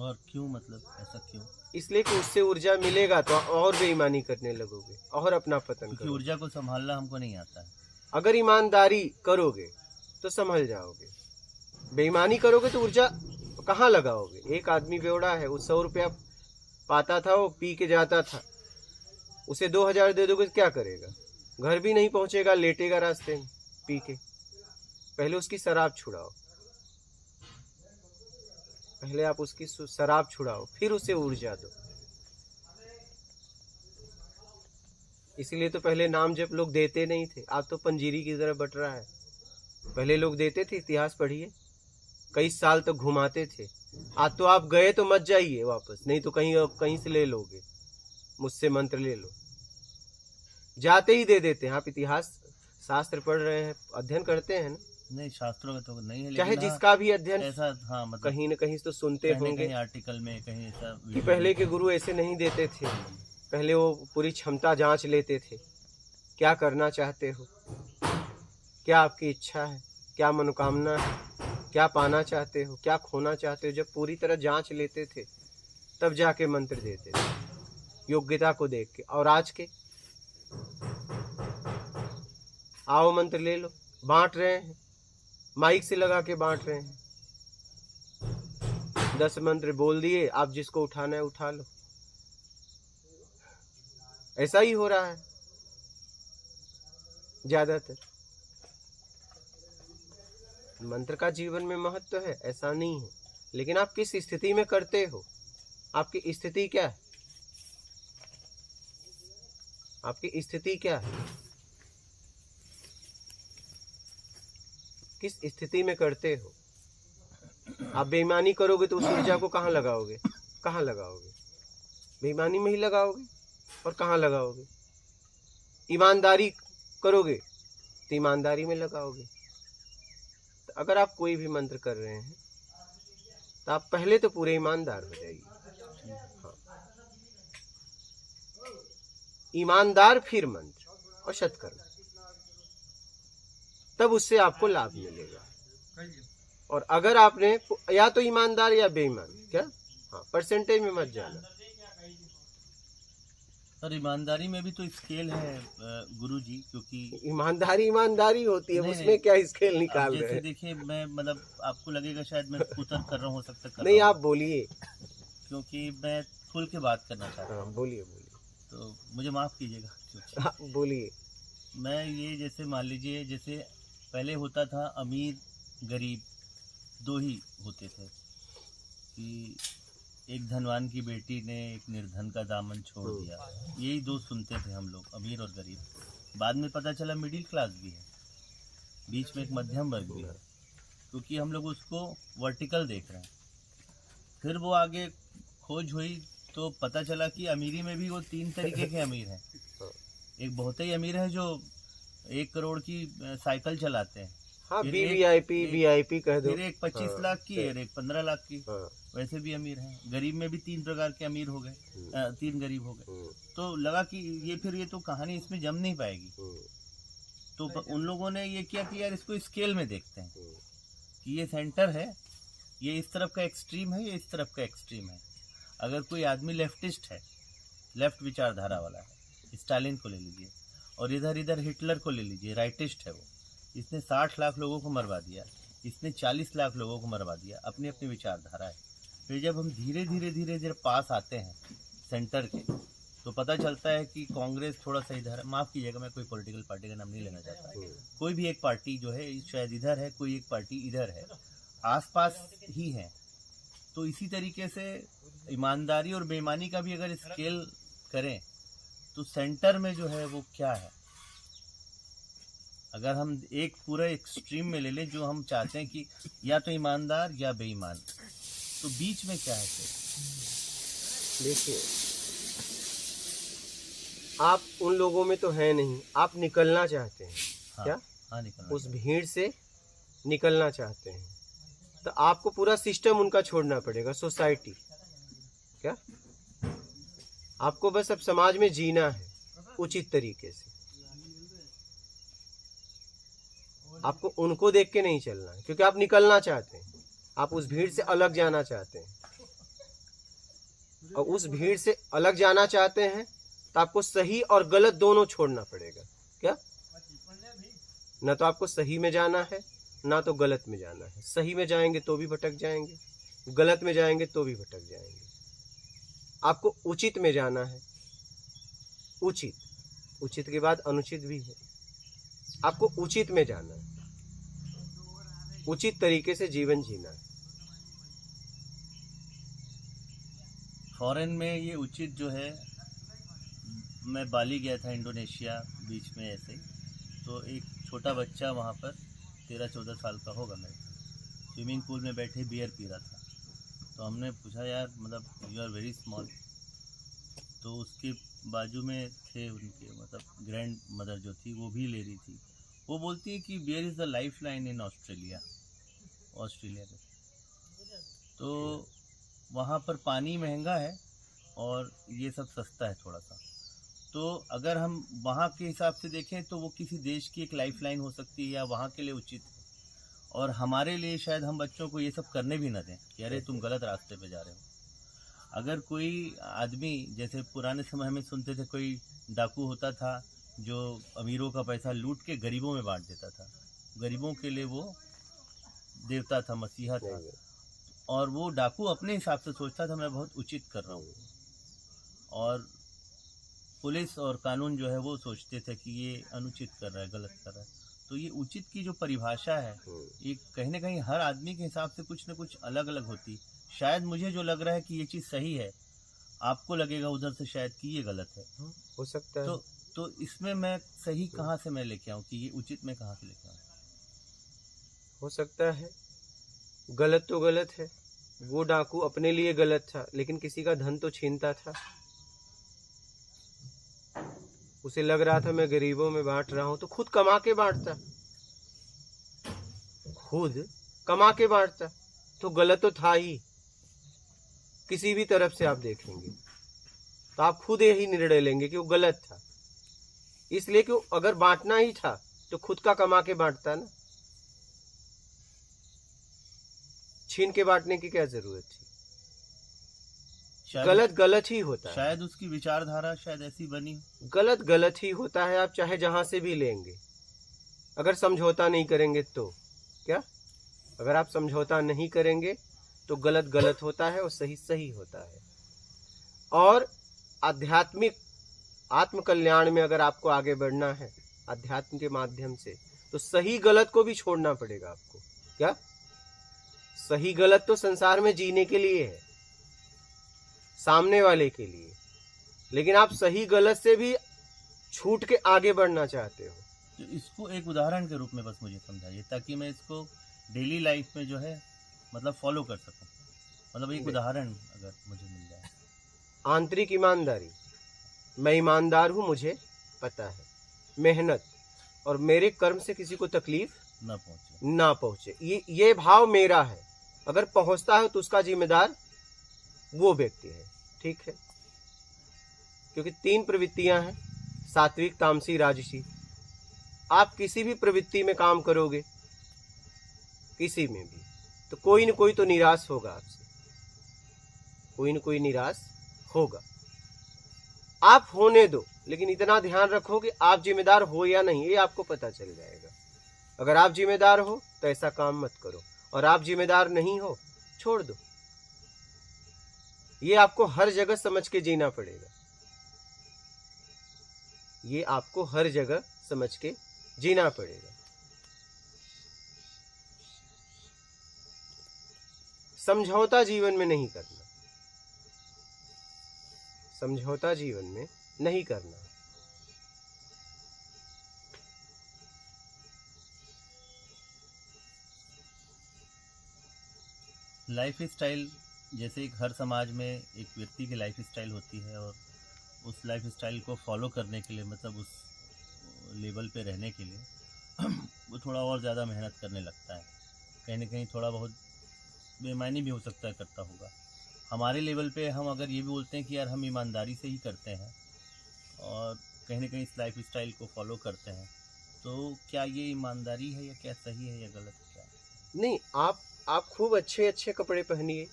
और क्यों, मतलब ऐसा क्यों? इसलिए कि उससे ऊर्जा मिलेगा तो और बेईमानी करने लगोगे और अपना पतन क्योंकि करोगे। ऊर्जा को संभालना हमको नहीं आता है। अगर ईमानदारी करोगे तो संभल जाओगे, बेईमानी करोगे तो ऊर्जा कहाँ लगाओगे। एक आदमी बेवड़ा है, वो 100 रुपया पाता था, वो पी के जाता था, उसे 2000 दे दोगे तो क्या करेगा? घर भी नहीं पहुंचेगा, लेटेगा रास्ते में पी के। पहले उसकी शराब छुड़ाओ, पहले आप उसकी शराब छुड़ाओ, फिर उसे ऊर्जा दो। इसलिए तो पहले नाम जब लोग देते नहीं थे, आप तो पंजीरी की तरह बट रहा है। पहले लोग देते थे, इतिहास पढ़िए, कई साल तक घुमाते थे। आज तो आप गए तो मत जाइए वापस, नहीं तो कहीं से ले लोगे, मुझसे मंत्र ले लो, जाते ही दे देते हैं। आप इतिहास शास्त्र पढ़ रहे हैं, अध्ययन करते हैं ना? नहीं, शास्त्रों में तो नहीं है, चाहे लेकिन जिसका भी अध्ययन ऐसा, हाँ, मतलब कहीं न कहीं तो सुनते होंगे कहीं आर्टिकल में, कहीं ऐसा कि पहले के गुरु ऐसे नहीं देते थे। पहले वो पूरी क्षमता जांच लेते थे, क्या करना चाहते हो, क्या आपकी इच्छा है, क्या मनोकामना है, क्या पाना चाहते हो, क्या खोना चाहते हो। जब पूरी तरह जांच लेते थे तब जाके मंत्र देते थे, योग्यता को देख के। और आज के आओ मंत्र ले लो, बांट रहे हैं, माइक से लगा के बांट रहे हैं। 10 मंत्र बोल दिए, आप जिसको उठाना है उठा लो। ऐसा ही हो रहा है ज्यादातर। मंत्र का जीवन में महत्व है, ऐसा नहीं है, लेकिन आप किस स्थिति में करते हो, आपकी स्थिति क्या है, आपकी स्थिति क्या है, किस स्थिति में करते हो। आप बेईमानी करोगे तो उस ऊर्जा को कहाँ लगाओगे, कहाँ लगाओगे? बेईमानी में ही लगाओगे। और कहाँ लगाओगे? ईमानदारी करोगे तो ईमानदारी में लगाओगे। तो अगर आप कोई भी मंत्र कर रहे हैं तो आप पहले तो पूरे ईमानदार हो जाइए। हाँ, ईमानदार फिर मंत्र और सत्कर्म, तब उससे आपको लाभ मिलेगा। और अगर आपने या तो ईमानदार या बेईमान, क्या, हाँ, परसेंटेज में मत जाना। और ईमानदारी में भी तो स्केल है गुरुजी, क्योंकि ईमानदारी ईमानदारी होती है, नहीं, उसमें नहीं, क्या स्केल निकाल रहे जैसे हैं? देखिए, मैं मतलब आपको लगेगा शायद मैं उतर कर रहा हूँ, हो सकता कर नहीं, रहा आप हूँ, बोलिए। क्योंकि मैं खुल के बात करना चाहता हाँ, हूँ, बोलिए बोलिए। तो मुझे माफ़ कीजिएगा। क्योंकि हाँ, बोलिए। मैं ये, जैसे मान लीजिए, जैसे पहले होता था अमीर गरीब दो ही होते थे, कि एक धनवान की बेटी ने एक निर्धन का दामन छोड़ दिया, यही दो सुनते थे हम लोग, अमीर और गरीब। बाद में पता चला मिडिल क्लास भी है, बीच में एक मध्यम वर्ग भी है, क्योंकि हम लोग उसको वर्टिकल देख रहे हैं। फिर वो आगे खोज हुई तो पता चला कि अमीरी में भी वो 3 तरीके के अमीर हैं। एक बहुत ही अमीर है जो 1 करोड़ की साइकिल चलाते हैं, हाँ, फिर वीवीआईपी कह दो। फिर एक 25 लाख की और एक 15 लाख की, हाँ, वैसे भी अमीर हैं। गरीब में भी 3 प्रकार के अमीर हो गए, 3 गरीब हो गए। तो लगा कि ये तो कहानी इसमें जम नहीं पाएगी, तो उन लोगों ने ये किया कि यार इसको स्केल में देखते हैं कि ये सेंटर है, ये इस तरफ का एक्सट्रीम है, ये इस तरफ का एक्सट्रीम है। अगर कोई आदमी लेफ्टिस्ट है, लेफ्ट विचारधारा वाला है, स्टालिन को ले लीजिए, और इधर हिटलर को ले लीजिए, राइटिस्ट है वो, इसने 60 लाख लोगों को मरवा दिया, इसने 40 लाख लोगों को मरवा दिया, अपनी अपनी विचारधारा है। फिर जब हम धीरे धीरे पास आते हैं सेंटर के, तो पता चलता है कि कांग्रेस थोड़ा सा इधर है। माफ़ कीजिएगा, मैं कोई पॉलिटिकल पार्टी का नाम नहीं लेना चाहता, कोई भी एक पार्टी जो है शायद इधर है, कोई एक पार्टी इधर है, आसपास ही है। तो इसी तरीके से ईमानदारी और बेईमानी का भी अगर स्केल करें तो सेंटर में जो है वो क्या है, अगर हम एक पूरा एक्सट्रीम में ले लें जो हम चाहते हैं कि या तो ईमानदार या बेईमान, तो बीच में क्या है? देखिए, आप उन लोगों में तो है नहीं, आप निकलना चाहते हैं। हाँ, क्या? हाँ, निकलना उस भीड़ से निकलना चाहते हैं, तो आपको पूरा सिस्टम उनका छोड़ना पड़ेगा, सोसाइटी। क्या? आपको बस अब समाज में जीना है उचित तरीके से, आपको उनको देख के नहीं चलना है, क्योंकि आप निकलना चाहते हैं, आप उस भीड़ से अलग जाना चाहते हैं। और उस भीड़ से अलग जाना चाहते हैं तो आपको सही और गलत दोनों छोड़ना पड़ेगा। क्या? ना तो आपको सही में जाना है, ना तो गलत में जाना है। सही में जाएंगे तो भी भटक जाएंगे, गलत में जाएंगे तो भी भटक जाएंगे। आपको उचित में जाना है। उचित के बाद अनुचित भी है। आपको उचित में जाना है, उचित तरीके से जीवन जीना है। फॉरेन में ये उचित जो है, मैं बाली गया था इंडोनेशिया बीच में ऐसे ही, तो एक छोटा बच्चा वहाँ पर 13-14 साल का होगा, मैं स्विमिंग पूल में बैठे बियर पी रहा था। तो हमने पूछा यार मतलब यू आर वेरी स्मॉल, तो उसके बाजू में थे उनके मतलब ग्रैंड मदर जो थी वो भी ले रही थी। वो बोलती है कि beer is the life line in Australia में। तो वहाँ पर पानी महंगा है और ये सब सस्ता है थोड़ा सा। तो अगर हम वहाँ के हिसाब से देखें तो वो किसी देश की एक लाइफ लाइन हो सकती है या वहाँ के लिए उचित है, और हमारे लिए शायद हम बच्चों को ये सब करने भी ना दें कि अरे तुम गलत रास्ते पे जा रहे हो। अगर कोई आदमी, जैसे पुराने समय में सुनते थे कोई डाकू होता था जो अमीरों का पैसा लूट के गरीबों में बांट देता था, गरीबों के लिए वो देवता था, मसीहा था, और वो डाकू अपने हिसाब से सोचता था मैं बहुत उचित कर रहा हूँ, और पुलिस और कानून जो है वो सोचते थे कि ये अनुचित कर रहा है, गलत कर रहा है। तो ये उचित की जो परिभाषा है ये कहीं ना कहीं हर आदमी के हिसाब से कुछ न कुछ अलग अलग होती। शायद मुझे जो लग रहा है कि ये चीज़ सही है, आपको लगेगा उधर से शायद कि ये गलत है। हो सकता है। तो इसमें मैं सही कहाँ से मैं लेके आऊँ कि ये उचित मैं कहाँ से लेके आऊँ? हो सकता है गलत तो गलत है। वो डाकू अपने लिए गलत था, लेकिन किसी का धन तो छीनता था। उसे लग रहा था मैं गरीबों में बांट रहा हूं, तो खुद कमा के बांटता, तो गलत तो था ही। किसी भी तरफ से आप देखेंगे तो आप खुद यही निर्णय लेंगे कि वो गलत था, इसलिए कि अगर बांटना ही था तो खुद का कमा के बांटता ना। छीन के बांटने की क्या जरूरत थी? गलत ही होता है। शायद उसकी विचारधारा शायद ऐसी बनी। गलत ही होता है। आप चाहे जहां से भी लेंगे, अगर समझौता नहीं करेंगे तो क्या? अगर आप समझौता नहीं करेंगे तो गलत होता है और सही होता है। और आध्यात्मिक आत्म कल्याण में अगर आपको आगे बढ़ना है अध्यात्म के माध्यम से, तो सही गलत को भी छोड़ना पड़ेगा आपको। क्या? सही गलत तो संसार में जीने के लिए है, सामने वाले के लिए, लेकिन आप सही गलत से भी छूट के आगे बढ़ना चाहते हो। तो इसको एक उदाहरण के रूप में बस मुझे समझाइए, ताकि मैं इसको डेली लाइफ में जो है मतलब फॉलो कर सकूं। मतलब एक उदाहरण अगर मुझे मिल जाए। आंतरिक ईमानदारी, मैं ईमानदार हूं, मुझे पता है, मेहनत और मेरे कर्म से किसी को तकलीफ ना पहुंचे, ये भाव मेरा है। अगर पहुंचता है तो उसका जिम्मेदार वो व्यक्ति है। ठीक है? क्योंकि 3 प्रवृत्तियां हैं, सात्विक, तामसी, राजसी। आप किसी भी प्रवृत्ति में काम करोगे, किसी में भी, तो कोई न कोई तो निराश होगा आपसे, कोई न कोई निराश होगा। आप होने दो, लेकिन इतना ध्यान रखो कि आप जिम्मेदार हो या नहीं, ये आपको पता चल जाएगा। अगर आप जिम्मेदार हो तो ऐसा काम मत करो, और आप जिम्मेदार नहीं हो, छोड़ दो। ये आपको हर जगह समझ के जीना पड़ेगा। ये आपको हर जगह समझ के जीना पड़ेगा। समझौता जीवन में नहीं करना, समझौता जीवन में नहीं करना। लाइफ स्टाइल, जैसे एक हर समाज में एक व्यक्ति की लाइफ स्टाइल होती है, और उस लाइफ स्टाइल को फॉलो करने के लिए, मतलब उस लेवल पे रहने के लिए वो थोड़ा और ज़्यादा मेहनत करने लगता है। कहीं ना कहीं थोड़ा बहुत बेईमानी भी हो सकता है करता होगा। हमारे लेवल पे हम अगर ये भी बोलते हैं कि यार हम ईमानदारी से ही करते हैं और कहीं ना कहीं इस लाइफ स्टाइल को फॉलो करते हैं, तो क्या ये ईमानदारी है या क्या सही है या गलत क्या है? नहीं, आप खूब अच्छे कपड़े पहनिए,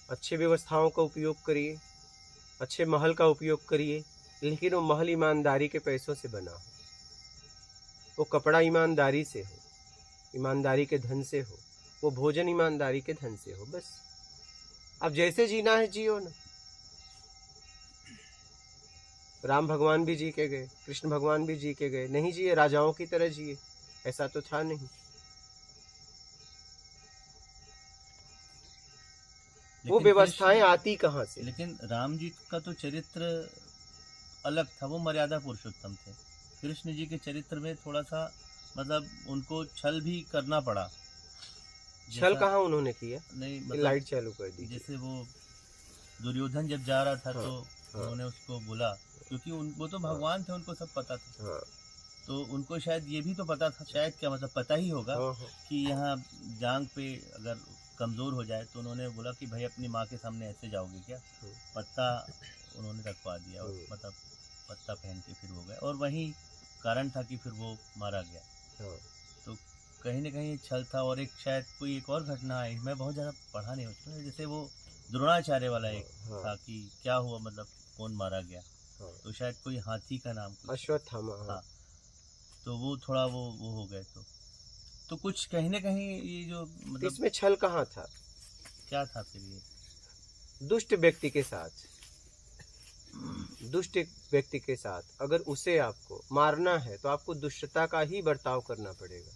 अच्छे व्यवस्थाओं का उपयोग करिए, अच्छे महल का उपयोग करिए, लेकिन वो महल ईमानदारी के पैसों से बना हो, वो कपड़ा ईमानदारी से हो, ईमानदारी के धन से हो, वो भोजन ईमानदारी के धन से हो। बस अब जैसे जीना है जियो ना। राम भगवान भी जी के गए, कृष्ण भगवान भी जी के गए, नहीं जिए, राजाओं की तरह जिए, ऐसा तो था नहीं। वो व्यवस्थाएं आती कहाँ से? लेकिन राम जी का तो चरित्र अलग था, वो मर्यादा पुरुषोत्तम थे। कृष्ण जी के चरित्र में थोड़ा सा मतलब उनको छल भी करना पड़ा। छल कहाँ उन्होंने किया? नहीं मतलब लाइट चालू कर दी। जैसे वो दुर्योधन जब जा रहा था, हाँ, तो हाँ, उन्होंने उसको बोला, क्योंकि वो तो भगवान थे, उनको सब पता था। हाँ, तो उनको शायद ये भी तो पता था, शायद क्या मतलब पता ही होगा, हाँ, हाँ, कि यहाँ जांग पे अगर कमज़ोर हो जाए, तो उन्होंने बोला कि भाई अपनी माँ के सामने ऐसे जाओगे क्या? पत्ता उन्होंने रखवा दिया, और मतलब पत्ता पहन के फिर हो गए, और वही कारण था कि फिर वो मारा गया। तो कहीं ना कहीं छल था। और एक शायद कोई एक और घटना आई, मैं बहुत ज़्यादा पढ़ा नहीं उसमें, जैसे वो द्रोणाचार्य वाला एक था कि क्या हुआ, मतलब कौन मारा गया, तो शायद कोई हाथी का नाम, अश्वत्थामा। हाँ, तो वो थोड़ा वो हो गए। तो कुछ कहीं ना कहीं ये जो मतलब इसमें छल कहाँ था? क्या था फिर ये? दुष्ट व्यक्ति के साथ, दुष्ट व्यक्ति के साथ अगर उसे आपको मारना है तो आपको दुष्टता का ही बर्ताव करना पड़ेगा।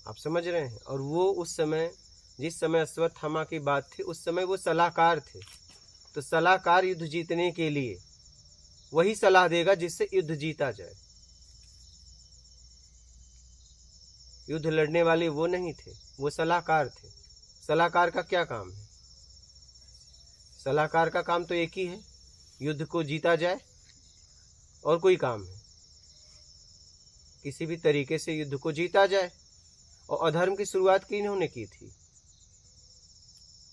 आप समझ रहे हैं? और वो उस समय, जिस समय अश्वत्थामा की बात थी, उस समय वो सलाहकार थे। तो सलाहकार युद्ध जीतने के लिए वही सलाह देगा जिससे युद्ध जीता जाए। युद्ध लड़ने वाले वो नहीं थे, वो सलाहकार थे। सलाहकार का क्या काम है? सलाहकार का काम तो एक ही है, युद्ध को जीता जाए, और कोई काम है? किसी भी तरीके से युद्ध को जीता जाए। और अधर्म की शुरुआत किन्होंने की थी?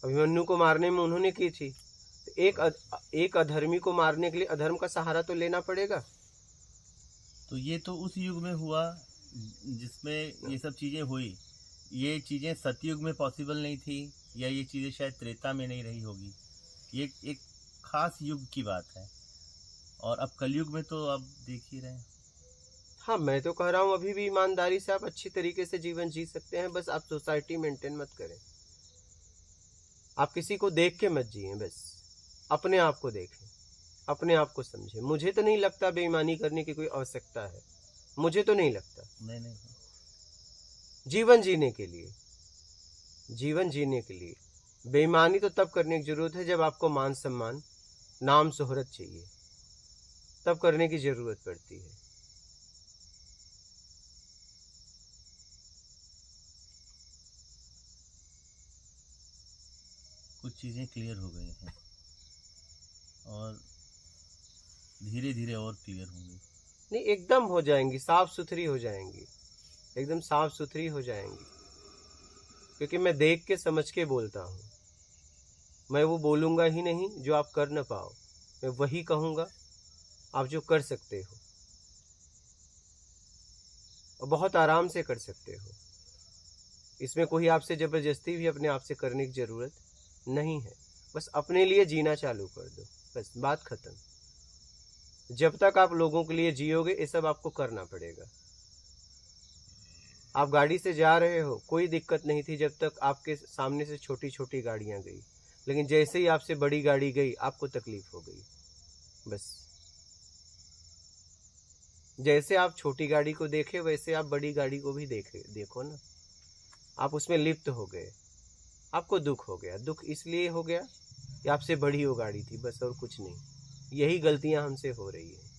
अभिमन्यु को मारने में उन्होंने की थी। तो एक अधर्मी को मारने के लिए अधर्म का सहारा तो लेना पड़ेगा। तो ये तो उस युग में हुआ जिसमें ये सब चीज़ें हुई। ये चीज़ें सतयुग में पॉसिबल नहीं थी, या ये चीज़ें शायद त्रेता में नहीं रही होगी। ये एक खास युग की बात है, और अब कलयुग में तो आप देख ही रहे हैं। हाँ, मैं तो कह रहा हूँ अभी भी ईमानदारी से आप अच्छी तरीके से जीवन जी सकते हैं, बस आप सोसाइटी मेंटेन मत करें। आप किसी को देख के मत जिए, बस अपने आप को देखें, अपने आप को समझें। मुझे तो नहीं लगता बेईमानी करने की कोई आवश्यकता है, मुझे तो नहीं लगता। नहीं, जीवन जीने के लिए बेईमानी तो तब करने की जरूरत है जब आपको मान सम्मान, नाम शोहरत चाहिए, तब करने की जरूरत पड़ती है। कुछ चीज़ें क्लियर हो गई हैं, और धीरे धीरे और क्लियर होंगी। नहीं, एकदम हो जाएंगी, साफ सुथरी हो जाएंगी, एकदम साफ सुथरी हो जाएंगी। क्योंकि मैं देख के समझ के बोलता हूँ। मैं वो बोलूँगा ही नहीं जो आप कर न पाओ, मैं वही कहूँगा आप जो कर सकते हो, और बहुत आराम से कर सकते हो। इसमें कोई आपसे ज़बरदस्ती भी अपने आप से करने की ज़रूरत नहीं है। बस अपने लिए जीना चालू कर दो, बस बात खत्म। जब तक आप लोगों के लिए जियोगे, ये सब आपको करना पड़ेगा। आप गाड़ी से जा रहे हो, कोई दिक्कत नहीं थी जब तक आपके सामने से छोटी छोटी गाड़ियां गई, लेकिन जैसे ही आपसे बड़ी गाड़ी गई, आपको तकलीफ हो गई। बस जैसे आप छोटी गाड़ी को देखे, वैसे आप बड़ी गाड़ी को भी देखो ना, आप उसमें लिप्त हो गए, आपको दुख हो गया। दुख इसलिए हो गया कि आपसे बड़ी वो गाड़ी थी, बस, और कुछ नहीं। यही गलतियां हमसे हो रही है।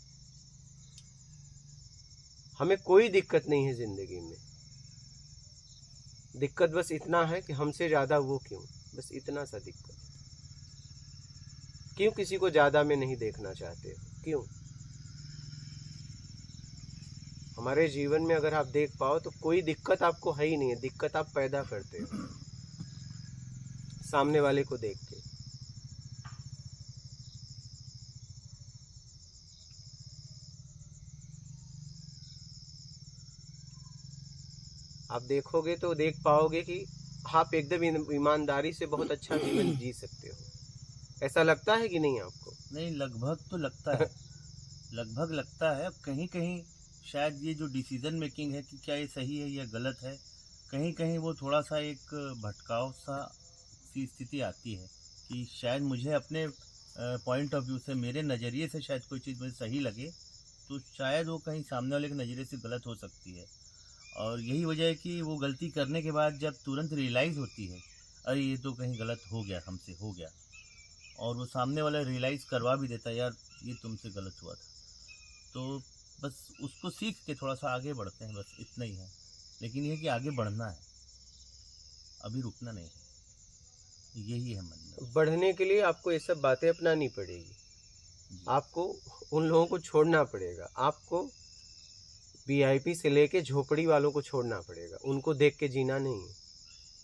हमें कोई दिक्कत नहीं है जिंदगी में, दिक्कत बस इतना है कि हमसे ज्यादा वो क्यों, बस इतना सा दिक्कत। क्यों किसी को ज्यादा में नहीं देखना चाहते हो? क्यों? हमारे जीवन में अगर आप देख पाओ तो कोई दिक्कत आपको है ही नहीं है, दिक्कत आप पैदा करते हो सामने वाले को देख के। आप देखोगे तो देख पाओगे कि आप एकदम ईमानदारी से बहुत अच्छा जीवन जी सकते हो। ऐसा लगता है कि नहीं आपको? नहीं, लगभग तो लगता है, लगभग लगता है। कहीं कहीं शायद ये जो डिसीजन मेकिंग है कि क्या ये सही है या गलत है, कहीं कहीं वो थोड़ा सा एक भटकाव सा सी स्थिति आती है कि शायद मुझे अपने पॉइंट ऑफ व्यू से, मेरे नज़रिए से शायद कोई चीज़ मुझे सही लगे, तो शायद वो कहीं सामने वाले के नज़रिए से गलत हो सकती है। और यही वजह है कि वो गलती करने के बाद जब तुरंत रियलाइज़ होती है, अरे ये तो कहीं गलत हो गया, हमसे हो गया, और वो सामने वाला रियलाइज़ करवा भी देता है, यार ये तुमसे गलत हुआ था, तो बस उसको सीख के थोड़ा सा आगे बढ़ते हैं, बस इतना ही है। लेकिन ये है कि आगे बढ़ना है, अभी रुकना नहीं है, यही है मन में। बढ़ने के लिए आपको ये सब बातें अपनानी पड़ेगी। आपको उन लोगों को छोड़ना पड़ेगा। आपको वीआईपी से लेके झोपड़ी वालों को छोड़ना पड़ेगा। उनको देख के जीना नहीं है।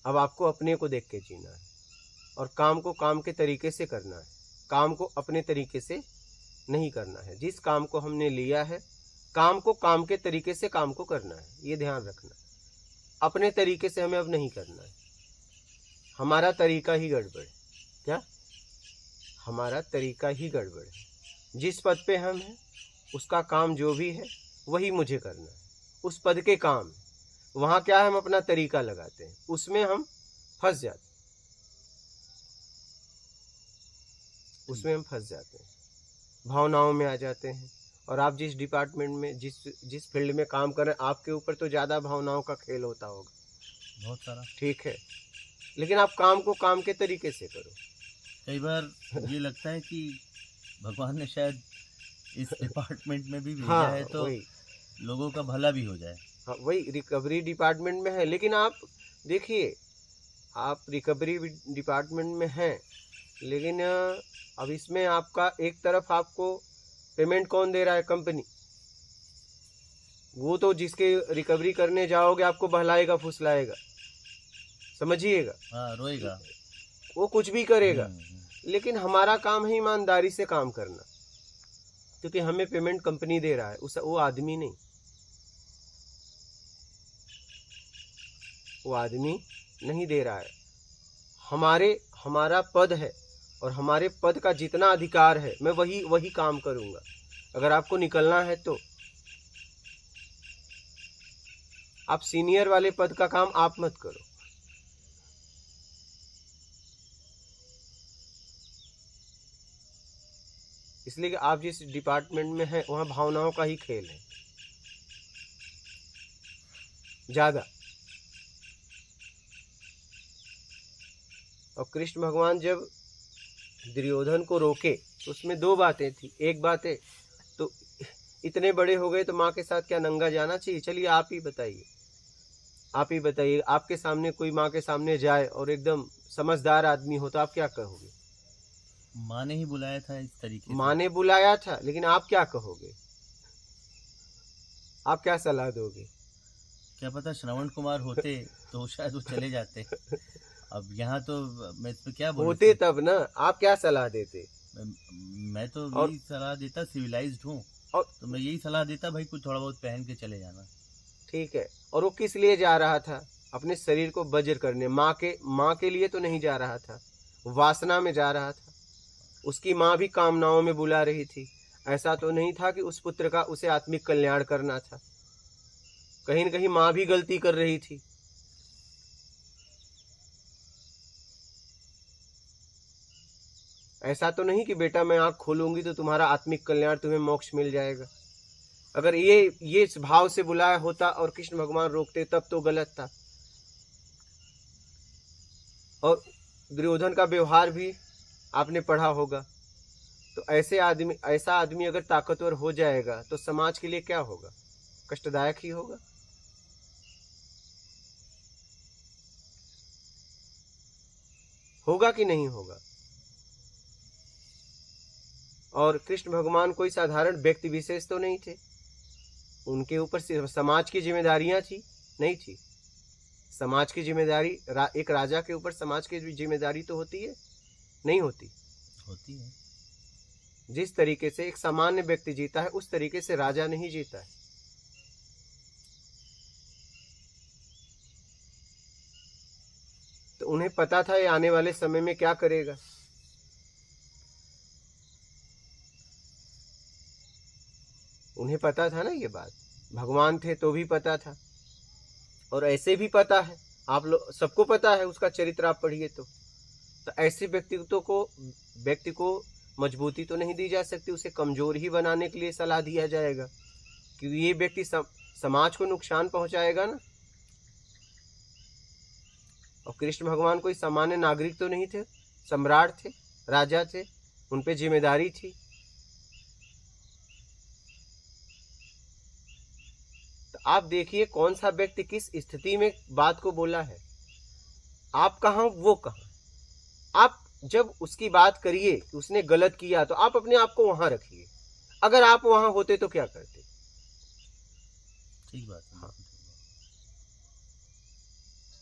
अब आपको अपने को देख के जीना है और काम को काम के तरीके से करना है। काम को अपने तरीके से नहीं करना है। जिस काम को हमने लिया है, काम को काम के तरीके से काम को करना है, ये ध्यान रखना। अपने तरीके से हमें अब नहीं करना है। हमारा तरीका ही गड़बड़ है। क्या? हमारा तरीका ही गड़बड़ है। जिस पद पे हम हैं, उसका काम जो भी है वही मुझे करना है। उस पद के काम, वहाँ क्या है, हम अपना तरीका लगाते हैं, उसमें हम फंस जाते हैं, उसमें हम फंस जाते हैं, भावनाओं में आ जाते हैं। और आप जिस डिपार्टमेंट में, जिस फील्ड में काम कर रहे हैं, आपके ऊपर तो ज़्यादा भावनाओं का खेल होता होगा, बहुत सारा। ठीक है, लेकिन आप काम को काम के तरीके से करो। कई बार ये लगता है कि भगवान ने शायद इस डिपार्टमेंट में भी भेजा हाँ, है तो वही। लोगों का भला भी हो जाए। हाँ, वही रिकवरी डिपार्टमेंट में है। लेकिन आप देखिए, आप रिकवरी डिपार्टमेंट में हैं, लेकिन अब इसमें आपका एक तरफ आपको पेमेंट कौन दे रहा है? कंपनी। वो तो जिसके रिकवरी करने जाओगे आपको बहलाएगा, फुसलाएगा, समझिएगा, हाँ, रोएगा। वो कुछ भी करेगा। हम्म। लेकिन हमारा काम है ईमानदारी से काम करना, क्योंकि हमें पेमेंट कंपनी दे रहा है, वो आदमी नहीं। वो आदमी नहीं दे रहा है। हमारा पद है और हमारे पद का जितना अधिकार है, मैं वही काम करूंगा। अगर आपको निकलना है तो आप सीनियर वाले पद का काम आप मत करो। इसलिए कि आप जिस डिपार्टमेंट में हैं वहाँ भावनाओं का ही खेल है ज़्यादा। और कृष्ण भगवान जब दुर्योधन को रोके तो उसमें दो बातें थी। एक बात है, तो इतने बड़े हो गए तो माँ के साथ क्या नंगा जाना चाहिए? चलिए आप ही बताइए, आप ही बताइए। आपके सामने कोई माँ के सामने जाए और एकदम समझदार आदमी हो तो आप क्या कहोगे? माँ ने ही बुलाया था इस तरीके से। माँ ने बुलाया था, लेकिन आप क्या कहोगे? आप क्या सलाह दोगे? क्या पता श्रवण कुमार होते तो शायद वो चले जाते। अब यहाँ तो मैं इस पे क्या बोलूं? होते तब ना, आप क्या सलाह देते? मैं तो और- यही सलाह देता, सिविलाइज्ड हूँ, और तो मैं यही सलाह देता, भाई कुछ थोड़ा बहुत पहन के चले जाना। ठीक है। और वो किस लिए जा रहा था? अपने शरीर को वज्र करने। माँ के लिए तो नहीं जा रहा था, वासना में जा रहा था। उसकी माँ भी कामनाओं में बुला रही थी। ऐसा तो नहीं था कि उस पुत्र का उसे आत्मिक कल्याण करना था। कहीं न कहीं माँ भी गलती कर रही थी। ऐसा तो नहीं कि बेटा मैं आँख खोलूंगी तो तुम्हारा आत्मिक कल्याण, तुम्हें मोक्ष मिल जाएगा। अगर ये इस भाव से बुलाया होता और कृष्ण भगवान रोकते तब तो गलत था। और दुर्योधन का व्यवहार भी आपने पढ़ा होगा। तो ऐसा आदमी अगर ताकतवर हो जाएगा तो समाज के लिए क्या होगा? कष्टदायक ही होगा। होगा कि नहीं होगा? और कृष्ण भगवान कोई साधारण व्यक्ति विशेष तो नहीं थे। उनके ऊपर सिर्फ समाज की जिम्मेदारियां थी, नहीं थी। समाज की जिम्मेदारी, एक राजा के ऊपर समाज की जिम्मेदारी तो होती है, नहीं होती? होती है। जिस तरीके से एक सामान्य व्यक्ति जीता है उस तरीके से राजा नहीं जीता है। उन्हें पता था ये आने वाले समय में क्या करेगा। उन्हें पता था ना ये बात, भगवान थे तो भी पता था, और ऐसे भी पता है, आप लोग सबको पता है, उसका चरित्र आप पढ़िए तो ऐसे व्यक्ति को मजबूती तो नहीं दी जा सकती, उसे कमजोर ही बनाने के लिए सलाह दिया जाएगा, क्योंकि ये व्यक्ति समाज को नुकसान पहुंचाएगा ना। और कृष्ण भगवान कोई सामान्य नागरिक तो नहीं थे, सम्राट थे, राजा थे, उन पे जिम्मेदारी थी। तो आप देखिए कौन सा व्यक्ति किस स्थिति में बात को बोला है, आप कहाँ वो कहाँ। आप जब उसकी बात करिए कि उसने गलत किया तो आप अपने आप को वहां रखिए, अगर आप वहां होते तो क्या करते। ठीक बात है। हाँ,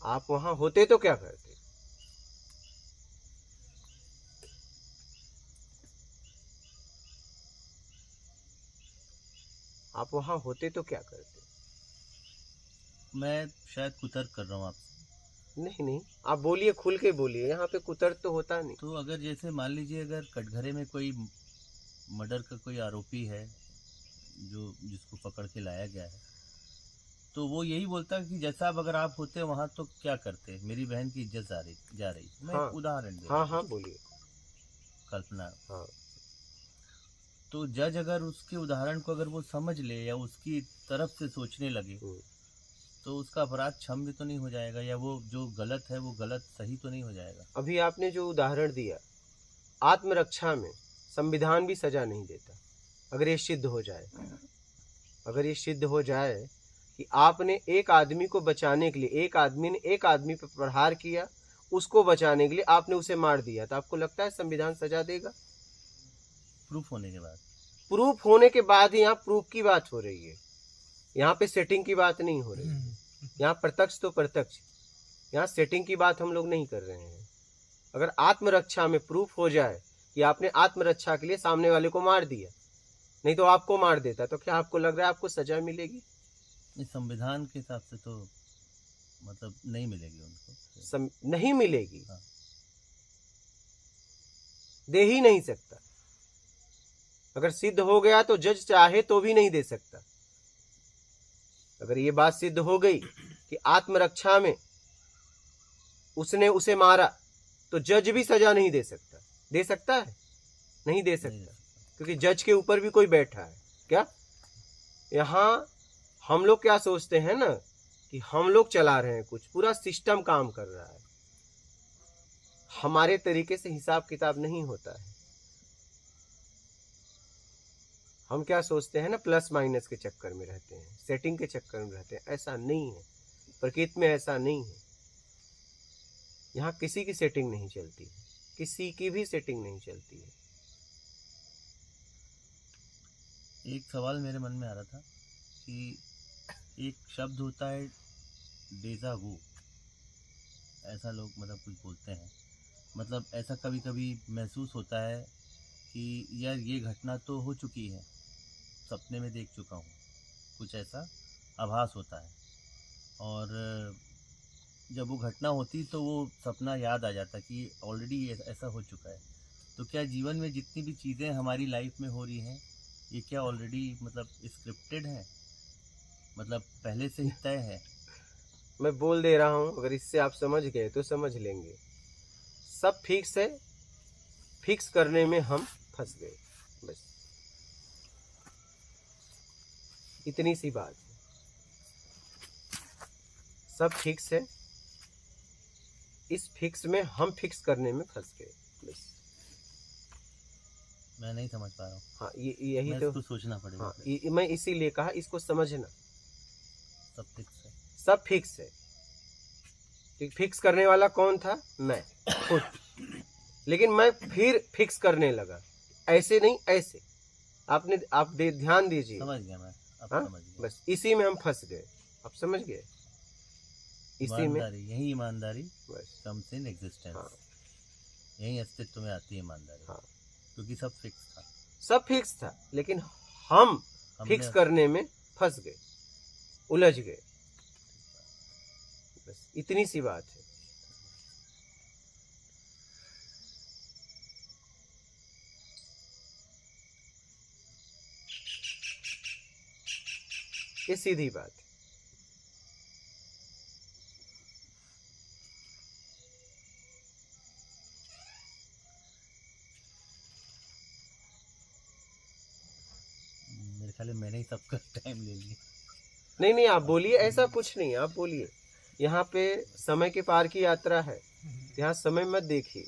आप वहां होते तो क्या करते। आप वहां होते तो क्या करते। मैं शायद कुतर्क कर रहा हूँ आपसे। नहीं, आप बोलिए, खुल के बोलिए, यहाँ पे कुतर्क तो होता नहीं। तो अगर जैसे मान लीजिए अगर कटघरे में कोई मर्डर का कोई आरोपी है जिसको पकड़ के लाया गया है, तो वो यही बोलता है कि जैसा अब अगर आप होते वहां तो क्या करते, मेरी बहन की इज्जत जा रही। मैं हाँ, उदाहरण दे रहा हूं। हाँ बोलिए। कल्पना। हाँ, तो जज अगर उसके उदाहरण को अगर वो समझ ले या उसकी तरफ से सोचने लगे तो उसका अपराध क्षम्य तो नहीं हो जाएगा, या वो जो गलत है वो गलत सही तो नहीं हो जाएगा। अभी आपने जो उदाहरण दिया, आत्मरक्षा में संविधान भी सजा नहीं देता। अगर ये सिद्ध हो जाए, अगर ये सिद्ध हो जाए कि आपने एक आदमी को बचाने के लिए, एक आदमी ने एक आदमी पर प्रहार किया, उसको बचाने के लिए आपने उसे मार दिया, तो आपको लगता है संविधान सजा देगा। प्रूफ होने के बाद, प्रूफ होने के बाद ही यहाँ प्रूफ की बात हो रही है, यहाँ पे सेटिंग की बात नहीं हो रही है। यहाँ प्रत्यक्ष तो प्रत्यक्ष, यहाँ सेटिंग की बात हम लोग नहीं कर रहे हैं। अगर आत्मरक्षा में प्रूफ हो जाए कि आपने आत्मरक्षा के लिए सामने वाले को मार दिया, नहीं तो आपको मार देता, तो क्या आपको लग रहा है आपको सजा मिलेगी। इस संविधान के हिसाब से तो मतलब नहीं मिलेगी उनको, नहीं मिलेगी। हाँ। दे ही नहीं सकता। अगर सिद्ध हो गया तो जज चाहे तो भी नहीं दे सकता। अगर ये बात सिद्ध हो गई कि आत्मरक्षा में उसने उसे मारा, तो जज भी सजा नहीं दे सकता। दे सकता है? नहीं दे सकता, क्योंकि जज के ऊपर भी कोई बैठा है। क्या यहाँ हम लोग क्या सोचते हैं ना कि हम लोग चला रहे हैं, कुछ पूरा सिस्टम काम कर रहा है। हमारे तरीके से हिसाब किताब नहीं होता है। हम क्या सोचते हैं ना, प्लस माइनस के चक्कर में रहते हैं, सेटिंग के चक्कर में रहते हैं। ऐसा नहीं है, प्रकृति में ऐसा नहीं है। यहाँ किसी की सेटिंग नहीं चलती है, किसी की भी सेटिंग नहीं चलती है। एक सवाल मेरे मन में आ रहा था कि एक शब्द होता है डेजा वू, ऐसा लोग मतलब कुछ बोलते हैं, मतलब ऐसा कभी कभी महसूस होता है कि यार ये घटना तो हो चुकी है, सपने में देख चुका हूँ, कुछ ऐसा आभास होता है। और जब वो घटना होती तो वो सपना याद आ जाता कि ऑलरेडी ऐसा हो चुका है। तो क्या जीवन में जितनी भी चीज़ें हमारी लाइफ में हो रही हैं, ये क्या ऑलरेडी मतलब स्क्रिप्टेड है, मतलब पहले से ही तय है? मैं बोल दे रहा हूँ, अगर इससे आप समझ गए तो समझ लेंगे। सब फिक्स है, फिक्स करने में हम फंस गए, बस इतनी सी बात है। सब फिक्स है, इस फिक्स में हम फिक्स करने में फंस गए, बस। मैं नहीं समझ पा रहा हूँ। हाँ, यही मैं तो इसको सोचना पड़ेगा। हाँ, मैं इसीलिए कहा इसको समझना। सब फिक्स है, सब फिक्स है। फिक्स करने वाला कौन था? मैं खुद। लेकिन मैं फिर फिक्स करने लगा, ऐसे नहीं ऐसे। आप ध्यान दीजिए। समझ गया मैं, अब हाँ? समझ गया। बस इसी में हम फंस गए, आप समझ गए? इसी में यही ईमानदारी बस कम्स इन एग्जिस्टेंस। हाँ, यही अस्तित्व में आती है ईमानदारी। हाँ, क्योंकि सब फिक्स था। सब फिक्स था, लेकिन हम फिक्स करने में फंस गए, उलझ गए, बस इतनी सी बात है। ये सीधी बात है। मेरे ख्याल में मैंने ही सबका टाइम ले लिया। नहीं नहीं, आप बोलिए, ऐसा कुछ नहीं, आप बोलिए। यहाँ पे समय के पार की यात्रा है, यहाँ समय मत देखिए,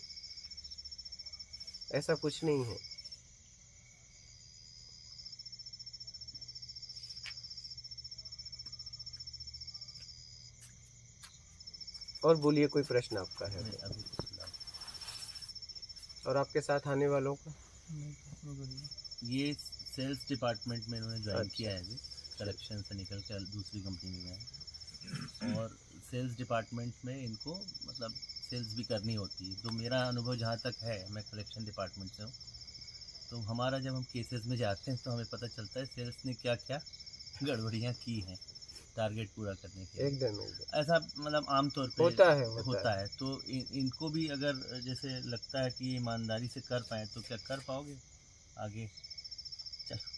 ऐसा कुछ नहीं है। और बोलिए, कोई प्रश्न आपका है नहीं, तो? अभी तो फिलहाल और आपके साथ आने वालों का? ये सेल्स डिपार्टमेंट में इन्होंने ज्वाइन अच्छा। किया है अभी, कलेक्शन से निकल के दूसरी कंपनी में गए हैं। और सेल्स डिपार्टमेंट में इनको मतलब सेल्स भी करनी होती है। तो मेरा अनुभव जहाँ तक है, मैं कलेक्शन डिपार्टमेंट से हूँ, तो हमारा जब हम केसेस में जाते हैं तो हमें पता चलता है सेल्स ने क्या क्या गड़बड़ियाँ की हैं टारगेट पूरा करने के लिए। एकदम एकदम ऐसा मतलब आमतौर पे होता है। तो इनको भी अगर जैसे लगता है कि ईमानदारी से कर पाए तो क्या कर पाओगे आगे? चलो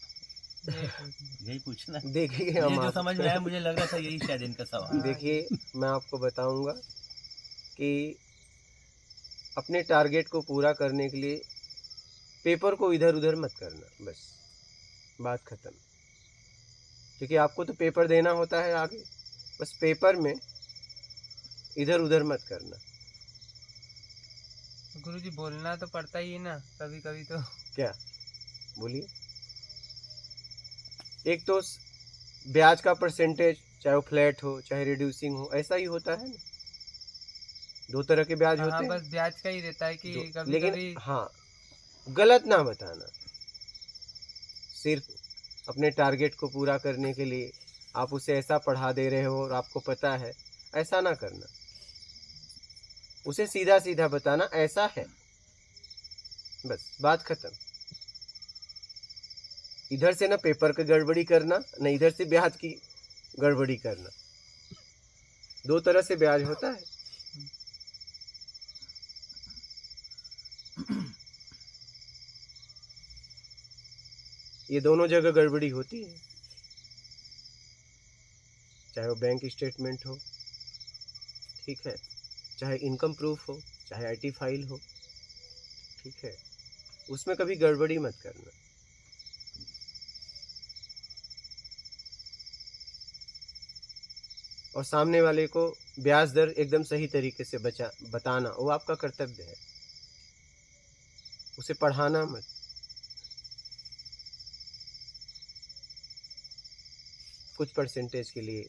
यही पूछना। देखिए, मुझे हम जो समझ में आया, मुझे लग रहा था यही शायद इनका सवाल। देखिए, मैं आपको बताऊंगा कि अपने टारगेट को पूरा करने के लिए पेपर को इधर उधर मत करना, बस बात खत्म। क्योंकि आपको तो पेपर देना होता है आगे, बस पेपर में इधर उधर मत करना। गुरुजी बोलना तो पड़ता ही है ना कभी कभी तो। क्या बोलिए? एक तो ब्याज का परसेंटेज, चाहे वो फ्लैट हो चाहे रिड्यूसिंग हो, ऐसा ही होता है ना। दो तरह के ब्याज होते हाँ, हैं। बस ब्याज का ही रहता है कि कभी लेकिन कभी। हाँ, गलत ना बताना। सिर्फ अपने टारगेट को पूरा करने के लिए आप उसे ऐसा पढ़ा दे रहे हो और आपको पता है, ऐसा ना करना। उसे सीधा सीधा बताना, ऐसा है, बस बात खत्म। इधर से ना पेपर की गड़बड़ी करना, न इधर से ब्याज की गड़बड़ी करना। दो तरह से ब्याज होता है। ये दोनों जगह गड़बड़ी होती है, चाहे वो बैंक स्टेटमेंट हो, ठीक है, चाहे इनकम प्रूफ हो, चाहे आईटी फाइल हो, ठीक है, उसमें कभी गड़बड़ी मत करना। और सामने वाले को ब्याज दर एकदम सही तरीके से बताना, वो आपका कर्तव्य है। उसे पढ़ाना मत। कुछ परसेंटेज के लिए,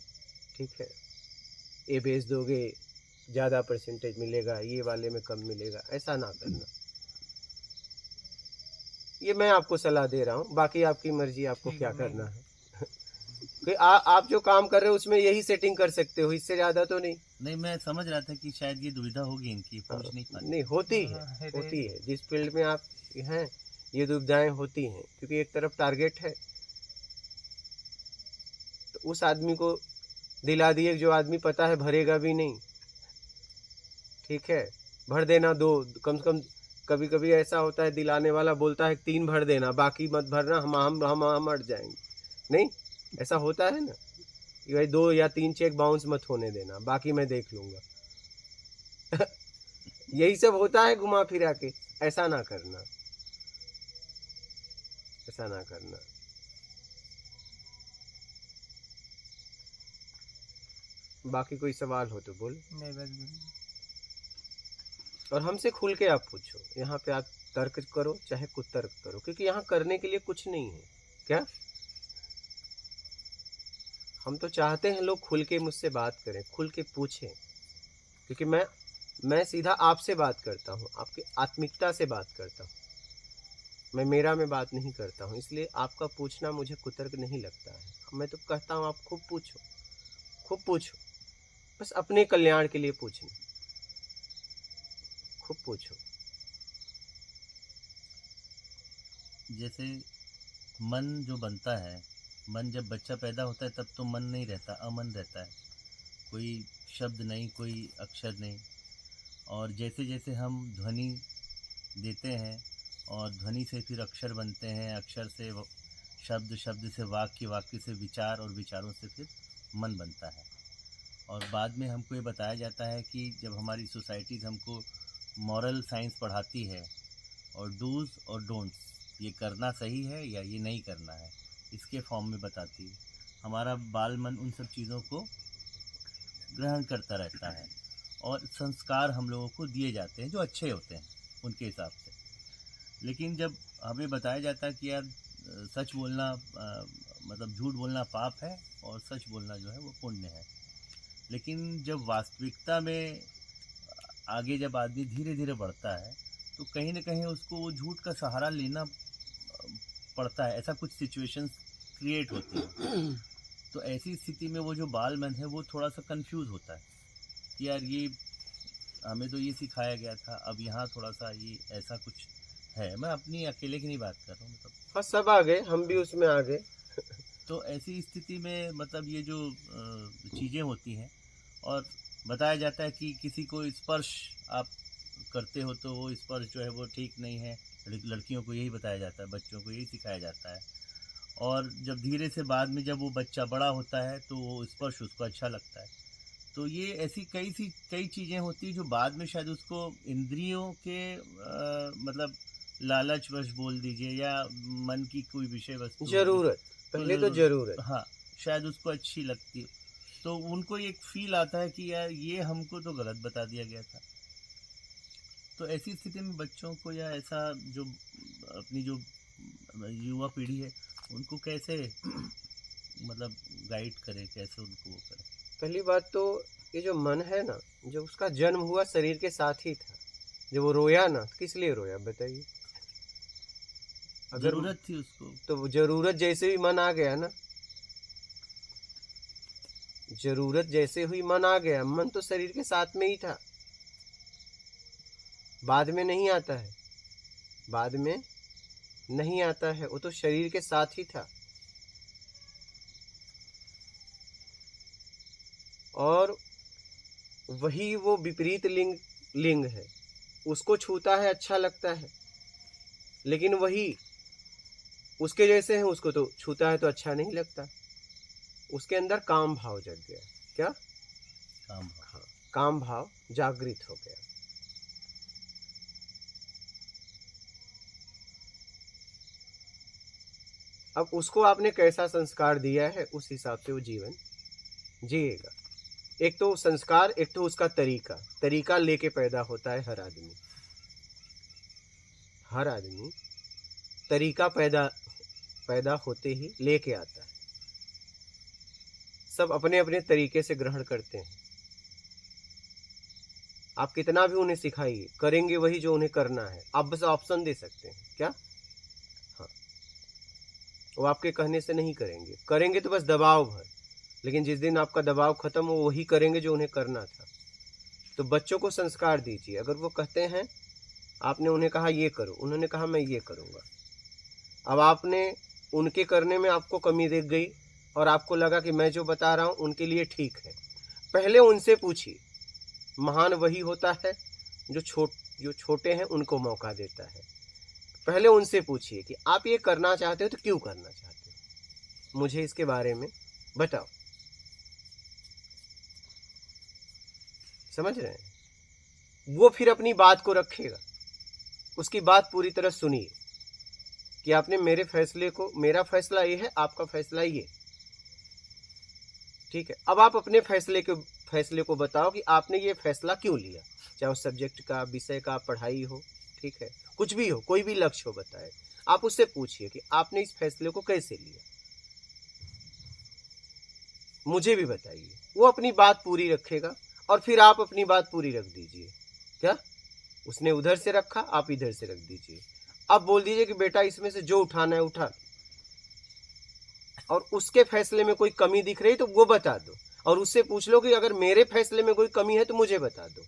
ठीक है, ये बेच दोगे ज़्यादा परसेंटेज मिलेगा, ये वाले में कम मिलेगा, ऐसा ना करना। ये मैं आपको सलाह दे रहा हूँ, बाकी आपकी मर्जी, आपको क्या करना है। कि आप जो काम कर रहे हो उसमें यही सेटिंग कर सकते हो, इससे ज़्यादा तो नहीं। नहीं, मैं समझ रहा था कि शायद ये दुविधा होगी इनकी, पूछ नहीं पाते। नहीं, होती है, जिस फील्ड में आप हैं ये दुविधाएं होती हैं। क्योंकि एक तरफ टारगेट है, तो उस आदमी को दिला दिए, जो आदमी पता है भरेगा भी नहीं, ठीक है, भर देना दो, कम से कम। कभी कभी ऐसा होता है, दिलाने वाला बोलता है 3 भर देना, बाकी मत भरना, हम अट जाएंगे। नहीं, ऐसा होता है ना कि भाई 2 या 3 चेक बाउंस मत होने देना, बाकी मैं देख लूंगा। यही सब होता है घुमा फिरा के। ऐसा ना करना, ऐसा ना करना। बाकी कोई सवाल हो तो बोल। नहीं, बस गुरुजी। और हमसे खुल के आप पूछो। यहाँ पे आप तर्क करो चाहे कुतर्क करो, क्योंकि यहाँ करने के लिए कुछ नहीं है। क्या हम तो चाहते हैं लोग खुल के मुझसे बात करें, खुल के पूछें। क्योंकि मैं सीधा आपसे बात करता हूँ, आपकी आत्मिकता से बात करता हूँ, मैं मेरा में बात नहीं करता हूँ। इसलिए आपका पूछना मुझे कुतर्क नहीं लगता है। मैं तो कहता हूँ आप खूब पूछो, खूब पूछो, बस अपने कल्याण के लिए पूछना, खूब पूछो। जैसे मन जो बनता है, मन जब बच्चा पैदा होता है तब तो मन नहीं रहता, अमन रहता है, कोई शब्द नहीं, कोई अक्षर नहीं। और जैसे जैसे हम ध्वनि देते हैं और ध्वनि से फिर अक्षर बनते हैं, अक्षर से शब्द, शब्द से वाक्य, वाक्य से विचार और विचारों से फिर मन बनता है। और बाद में हमको ये बताया जाता है कि जब हमारी सोसाइटीज़ हमको मॉरल साइंस पढ़ाती है और डूज़ और डोंट्स, ये करना सही है या ये नहीं करना है, इसके फॉर्म में बताती है। हमारा बाल मन उन सब चीज़ों को ग्रहण करता रहता है और संस्कार हम लोगों को दिए जाते हैं जो अच्छे होते हैं उनके हिसाब से। लेकिन जब हमें बताया जाता है कि यार सच बोलना मतलब झूठ बोलना पाप है और सच बोलना जो है वो पुण्य है, लेकिन जब वास्तविकता में आगे जब आदमी धीरे धीरे बढ़ता है तो कहीं ना कहीं उसको वो झूठ का सहारा लेना पड़ता है। ऐसा कुछ सिचुएशंस क्रिएट होती है। तो ऐसी स्थिति में वो जो बाल मन है वो थोड़ा सा कंफ्यूज होता है कि यार ये हमें तो ये सिखाया गया था, अब यहाँ थोड़ा सा ये ऐसा कुछ है। मैं अपनी अकेले की नहीं बात कर रहा हूँ, मतलब हाँ, सब आ गए, हम भी उसमें आ गए। तो ऐसी स्थिति में मतलब ये जो चीज़ें होती हैं और बताया जाता है कि किसी को स्पर्श आप करते हो तो वो स्पर्श जो है वो ठीक नहीं है। लड़कियों को यही बताया जाता है, बच्चों को यही सिखाया जाता है। और जब धीरे से बाद में जब वो बच्चा बड़ा होता है तो वो स्पर्श उसको अच्छा लगता है। तो ये ऐसी कई चीज़ें होती हैं जो बाद में शायद उसको इंद्रियों के मतलब लालचवश बोल दीजिए या मन की कोई विषय वस्तु, जरूरत, पहले तो जरूरत, हाँ, शायद उसको अच्छी लगती है। तो उनको एक फील आता है कि यार ये हमको तो गलत बता दिया गया था। तो ऐसी स्थिति में बच्चों को या ऐसा जो अपनी जो युवा पीढ़ी है उनको कैसे मतलब गाइड करे, कैसे उनको वो करे? पहली बात तो ये जो मन है ना, जब उसका जन्म हुआ शरीर के साथ ही था। जब वो रोया ना, तो किस लिए रोया बताइए? अगर जरूरत थी उसको, तो जरूरत जैसे ही मन आ गया ना, जरूरत जैसे हुई मन आ गया। मन तो शरीर के साथ में ही था, बाद में नहीं आता है, बाद में नहीं आता है, वो तो शरीर के साथ ही था। और वही वो विपरीत लिंग है, उसको छूता है अच्छा लगता है, लेकिन वही उसके जैसे है, उसको तो छूता है तो अच्छा नहीं लगता। उसके अंदर काम भाव जग गया। क्या? काम भाव। हाँ, काम भाव जागृत हो गया। अब उसको आपने कैसा संस्कार दिया है उस हिसाब से वो जीवन जिएगा। एक तो संस्कार, एक तो उसका तरीका लेके पैदा होता है हर आदमी। हर आदमी तरीका पैदा होते ही लेके आता है। सब अपने अपने तरीके से ग्रहण करते हैं। आप कितना भी उन्हें सिखाइए, करेंगे वही जो उन्हें करना है। आप बस ऑप्शन दे सकते हैं। क्या? हाँ, वो आपके कहने से नहीं करेंगे, करेंगे तो बस दबाव भर। लेकिन जिस दिन आपका दबाव खत्म हो, वही करेंगे जो उन्हें करना था। तो बच्चों को संस्कार दीजिए। अगर वो कहते हैं, आपने उन्हें कहा ये करो, उन्होंने कहा मैं ये करूँगा। अब आपने उनके करने में आपको कमी दिख गई और आपको लगा कि मैं जो बता रहा हूँ उनके लिए ठीक है, पहले उनसे पूछिए। महान वही होता है जो छोटे हैं उनको मौका देता है। पहले उनसे पूछिए कि आप ये करना चाहते हो तो क्यों करना चाहते हो, मुझे इसके बारे में बताओ। समझ रहे हैं? वो फिर अपनी बात को रखेगा, उसकी बात पूरी तरह सुनिए कि आपने मेरे फैसले को, मेरा फैसला ये है, आपका फैसला ये, ठीक है। अब आप अपने फैसले को बताओ कि आपने ये फैसला क्यों लिया। चाहे उस सब्जेक्ट का, विषय का, पढ़ाई हो, ठीक है, कुछ भी हो, कोई भी लक्ष्य हो, बताए। आप उससे पूछिए कि आपने इस फैसले को कैसे लिया, मुझे भी बताइए। वो अपनी बात पूरी रखेगा और फिर आप अपनी बात पूरी रख दीजिए। क्या? उसने उधर से रखा, आप इधर से रख दीजिए। अब बोल दीजिए कि बेटा इसमें से जो उठाना है उठा, और उसके फैसले में कोई कमी दिख रही तो वो बता दो, और उससे पूछ लो कि अगर मेरे फैसले में कोई कमी है तो मुझे बता दो।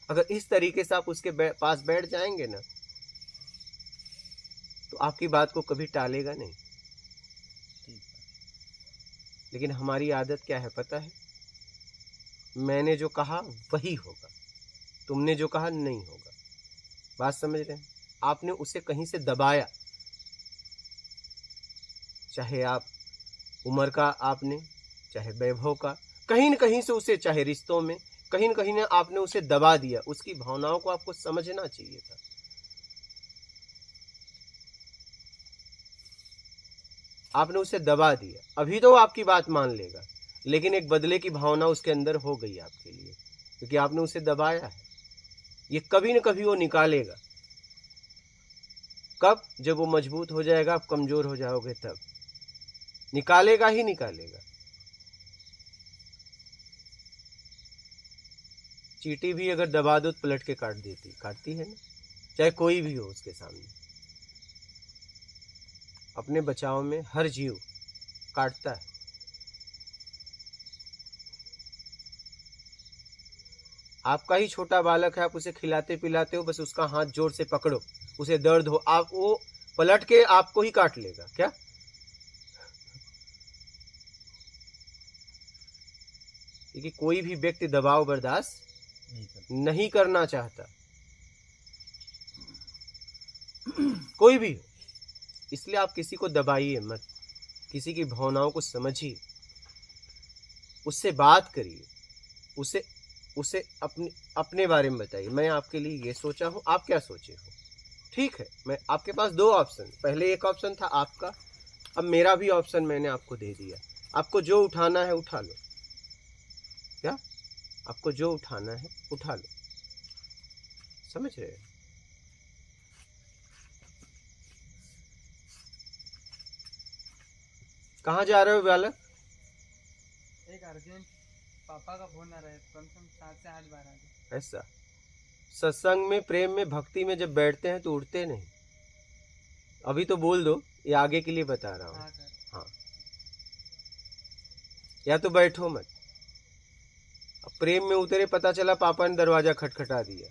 अगर इस तरीके से आप उसके पास बैठ जाएंगे ना, तो आपकी बात को कभी टालेगा नहीं। लेकिन हमारी आदत क्या है पता है? मैंने जो कहा वही होगा, तुमने जो कहा नहीं होगा। बात समझ रहे हैं? आपने उसे कहीं से दबाया, चाहे आप उम्र का आपने, चाहे वैभव का, कहीं न कहीं से उसे, चाहे रिश्तों में, कहीं न कहीं ने आपने उसे दबा दिया। उसकी भावनाओं को आपको समझना चाहिए था। आपने उसे दबा दिया। अभी तो वो आपकी बात मान लेगा, लेकिन एक बदले की भावना उसके अंदर हो गई आपके लिए, क्योंकि आपने उसे दबाया है। ये कभी न कभी वो निकालेगा। कब? जब वो मजबूत हो जाएगा, आप कमजोर हो जाओगे, तब निकालेगा ही निकालेगा। चींटी भी अगर दबा दो तो पलट के काटती है ना, चाहे कोई भी हो उसके सामने। अपने बचाव में हर जीव काटता है। आपका ही छोटा बालक है, आप उसे खिलाते पिलाते हो, बस उसका हाथ जोर से पकड़ो, उसे दर्द हो, आप वो पलट के आपको ही काट लेगा क्या? क्योंकि कोई भी व्यक्ति दबाव बर्दाश्त नहीं करना चाहता, कोई भी हो। इसलिए आप किसी को दबाइए मत, किसी की भावनाओं को समझिए, उससे बात करिए, उसे अपने बारे में बताइए। मैं आपके लिए ये सोचा हूं, आप क्या सोचे हो? ठीक है, मैं आपके पास दो ऑप्शन, पहले एक ऑप्शन था आपका, अब मेरा भी ऑप्शन मैंने आपको दे दिया। आपको जो उठाना है उठा लो। क्या? आपको जो उठाना है उठा लो। समझ रहे हो? कहाँ जा रहे हो बालक? एक अर्जेंट पापा का फोन आ रहा है, कम से कम 7 से 8 बार आ गया। ऐसा सत्संग में, प्रेम में, भक्ति में जब बैठते हैं तो उठते नहीं। अभी तो बोल दो, ये आगे के लिए बता रहा हूँ। हाँ सर। हाँ, या तो बैठो मत। अब प्रेम में उतरे, पता चला पापा ने दरवाजा खटखटा दिया,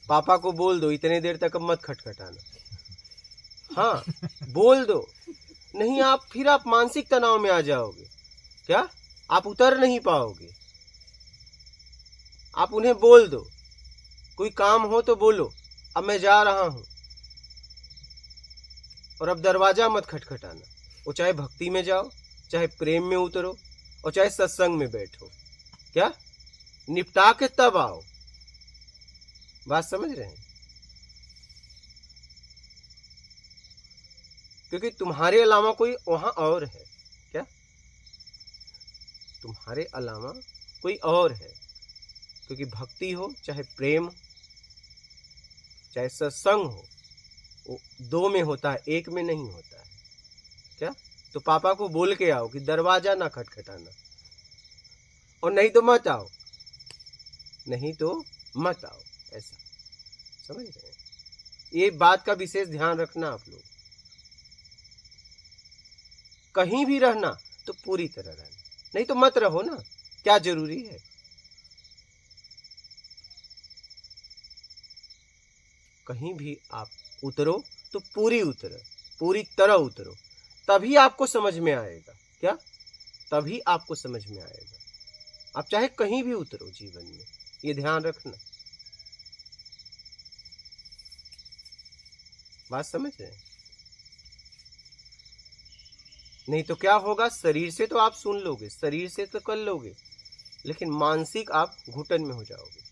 पापा को बोल दो इतने देर तक अब मत खटखटाना। हाँ, बोल दो, नहीं फिर आप मानसिक तनाव में आ जाओगे। क्या? आप उतर नहीं पाओगे। आप उन्हें बोल दो, कोई काम हो तो बोलो, अब मैं जा रहा हूं, और अब दरवाजा मत खटखटाना। वो चाहे भक्ति में जाओ, चाहे प्रेम में उतरो, और चाहे सत्संग में बैठो। क्या? निपटा के तब आओ। बात समझ रहे हैं? क्योंकि तुम्हारे अलावा कोई वहां और है। क्या? तुम्हारे अलावा कोई और है। क्योंकि भक्ति हो, चाहे प्रेम, चाहे सत्संग हो, वो दो में होता है, एक में नहीं होता है। क्या? तो पापा को बोल के आओ कि दरवाजा ना खटखटाना, और नहीं तो मत आओ, नहीं तो मत आओ। ऐसा समझ रहे हैं? ये बात का विशेष ध्यान रखना आप लोग। कहीं भी रहना तो पूरी तरह रहना, नहीं तो मत रहो ना, क्या जरूरी है? कहीं भी आप उतरो तो पूरी उतरो, पूरी तरह उतरो, तभी आपको समझ में आएगा। क्या? तभी आपको समझ में आएगा। आप चाहे कहीं भी उतरो जीवन में, ये ध्यान रखना। बात समझ रहे हैं? नहीं तो क्या होगा, शरीर से तो आप सुन लोगे, शरीर से तो कर लोगे, लेकिन मानसिक आप घुटन में हो जाओगे।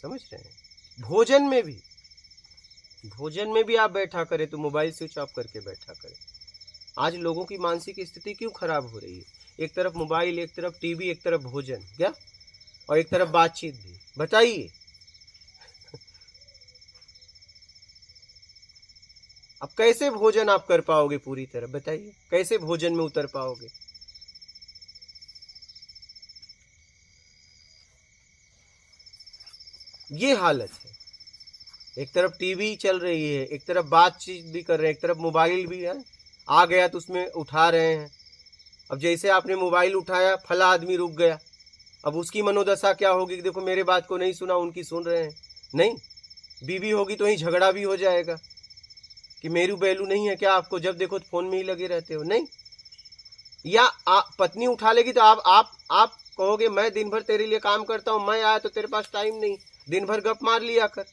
समझ रहे हैं? भोजन में भी आप बैठा करें तो मोबाइल स्विच ऑफ करके बैठा करें। आज लोगों की मानसिक स्थिति क्यों खराब हो रही है? एक तरफ मोबाइल, एक तरफ टीवी, एक तरफ भोजन, क्या, और एक तरफ बातचीत भी। बताइए, अब कैसे भोजन आप कर पाओगे पूरी तरह? बताइए, कैसे भोजन में उतर पाओगे? ये हालत है। एक तरफ टीवी चल रही है, एक तरफ बातचीत भी कर रहे हैं, एक तरफ मोबाइल भी है, आ गया तो उसमें उठा रहे हैं। अब जैसे आपने मोबाइल उठाया, फला आदमी रुक गया, अब उसकी मनोदशा क्या होगी कि देखो मेरे बात को नहीं सुना, उनकी सुन रहे हैं। नहीं, बीवी होगी तो ही झगड़ा भी हो जाएगा कि मेरू बैलू नहीं है क्या आपको, जब देखो तो फोन में ही लगे रहते हो। नहीं, या पत्नी उठा लेगी तो आप कहोगे मैं दिन भर तेरे लिए काम करता हूं, मैं आया तो तेरे पास टाइम नहीं, दिन भर गप मार लिया कर।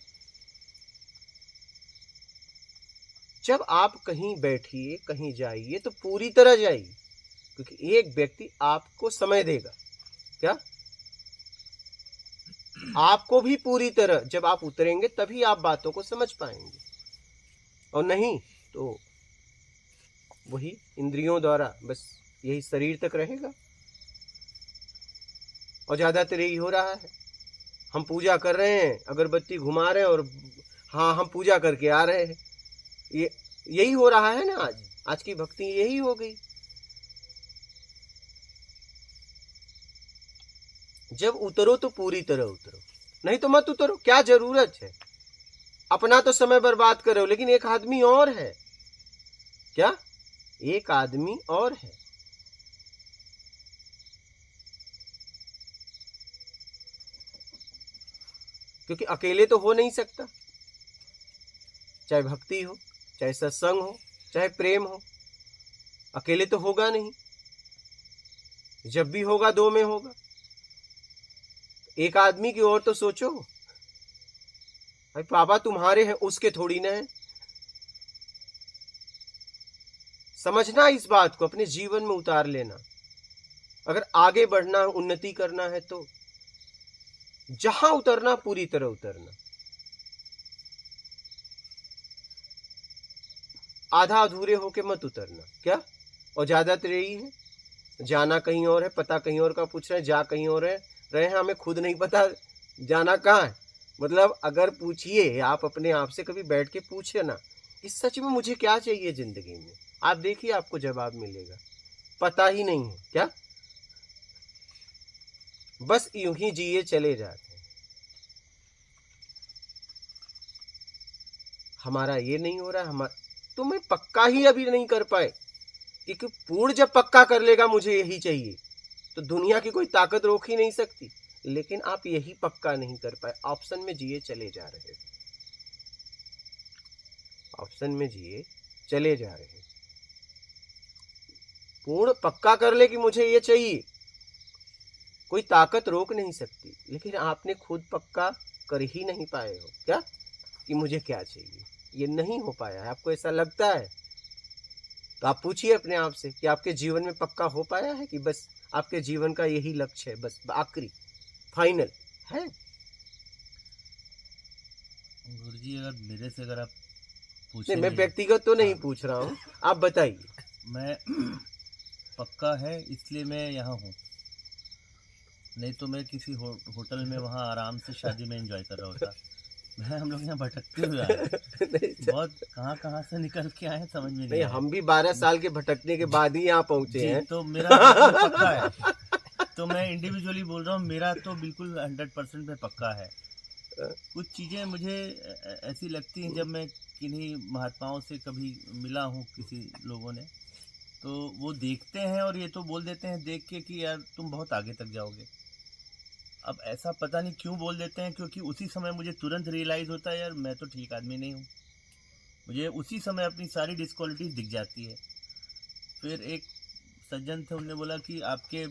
जब आप कहीं बैठिए, कहीं जाइए तो पूरी तरह जाइए, क्योंकि एक व्यक्ति आपको समय देगा। क्या? आपको भी पूरी तरह जब आप उतरेंगे तभी आप बातों को समझ पाएंगे, और नहीं तो वही इंद्रियों द्वारा बस यही शरीर तक रहेगा। और ज्यादातर यही हो रहा है, हम पूजा कर रहे हैं, अगरबत्ती घुमा रहे हैं और हाँ हम पूजा करके आ रहे हैं, यही हो रहा है ना। आज की भक्ति यही हो गई। जब उतरो तो पूरी तरह उतरो, नहीं तो मत उतरो। क्या जरूरत है? अपना तो समय बर्बाद करो, लेकिन एक आदमी और है। क्या? एक आदमी और है। क्योंकि अकेले तो हो नहीं सकता, चाहे भक्ति हो, चाहे सत्संग हो, चाहे प्रेम हो, अकेले तो होगा नहीं। जब भी होगा दो में होगा। एक आदमी की ओर तो सोचो। भाई बाबा तुम्हारे हैं, उसके थोड़ी ना है। समझना इस बात को, अपने जीवन में उतार लेना। अगर आगे बढ़ना, उन्नति करना है तो जहां उतरना पूरी तरह उतरना, आधा अधूरे होके मत उतरना। क्या? और ज्यादातर यही है, जाना कहीं और है, पता कहीं और का पूछ रहे हैं, जा कहीं और रहे हैं, हमें खुद नहीं पता जाना कहाँ है। मतलब अगर पूछिए आप अपने आप से, कभी बैठ के पूछे ना कि सच में मुझे क्या चाहिए जिंदगी में, आप देखिए आपको जवाब मिलेगा। पता ही नहीं है। क्या? बस यूं ही जिए चले जाते हैं। हमारा ये नहीं हो रहा, तो मैं पक्का ही अभी नहीं कर पाए, क्योंकि पूर्ण जब पक्का कर लेगा मुझे यही चाहिए तो दुनिया की कोई ताकत रोक ही नहीं सकती। लेकिन आप यही पक्का नहीं कर पाए, ऑप्शन में जिए चले जा रहे हैं, ऑप्शन में जिए चले जा रहे हैं। पूर्ण पक्का कर ले कि मुझे ये चाहिए, कोई ताकत रोक नहीं सकती, लेकिन आपने खुद पक्का कर ही नहीं पाए हो। क्या? कि मुझे क्या चाहिए, ये नहीं हो पाया है। आपको ऐसा लगता है तो आप पूछिए अपने आप से कि आपके जीवन में पक्का हो पाया है, कि बस आपके जीवन का यही लक्ष्य है, बस आखिरी फाइनल है। गुरुजी अगर मेरे से अगर आप नहीं, पूछेंगे, मैं व्यक्तिगत तो नहीं पूछ रहा हूँ, आप बताइए। मैं पक्का है इसलिए मैं यहाँ हूँ, नहीं तो मैं किसी होटल में वहाँ आराम से शादी में एंजॉय कर रहा होता। मैं हम लोग यहाँ भटकते हुए आए, बहुत कहाँ से निकल के आए समझ में नहीं आया। हम भी 12 साल के भटकने के बाद ही यहाँ पहुंचे हैं। तो मेरा बिल्कुल पक्का है। तो मैं इंडिविजुअली बोल रहा हूँ, मेरा तो बिल्कुल 100% पे पक्का है। कुछ चीज़ें मुझे ऐसी लगती हैं, जब मैं किन्हीं महात्माओं से कभी मिला हूँ, किसी लोगों ने, तो वो देखते हैं और ये तो बोल देते हैं देख के कि यार तुम बहुत आगे तक जाओगे। अब ऐसा पता नहीं क्यों बोल देते हैं, क्योंकि उसी समय मुझे तुरंत रियलाइज़ होता है यार मैं तो ठीक आदमी नहीं हूँ। मुझे उसी समय अपनी सारी डिस्क्वालिटीज़ दिख जाती है। फिर एक सज्जन थे, उन्होंने बोला कि आपके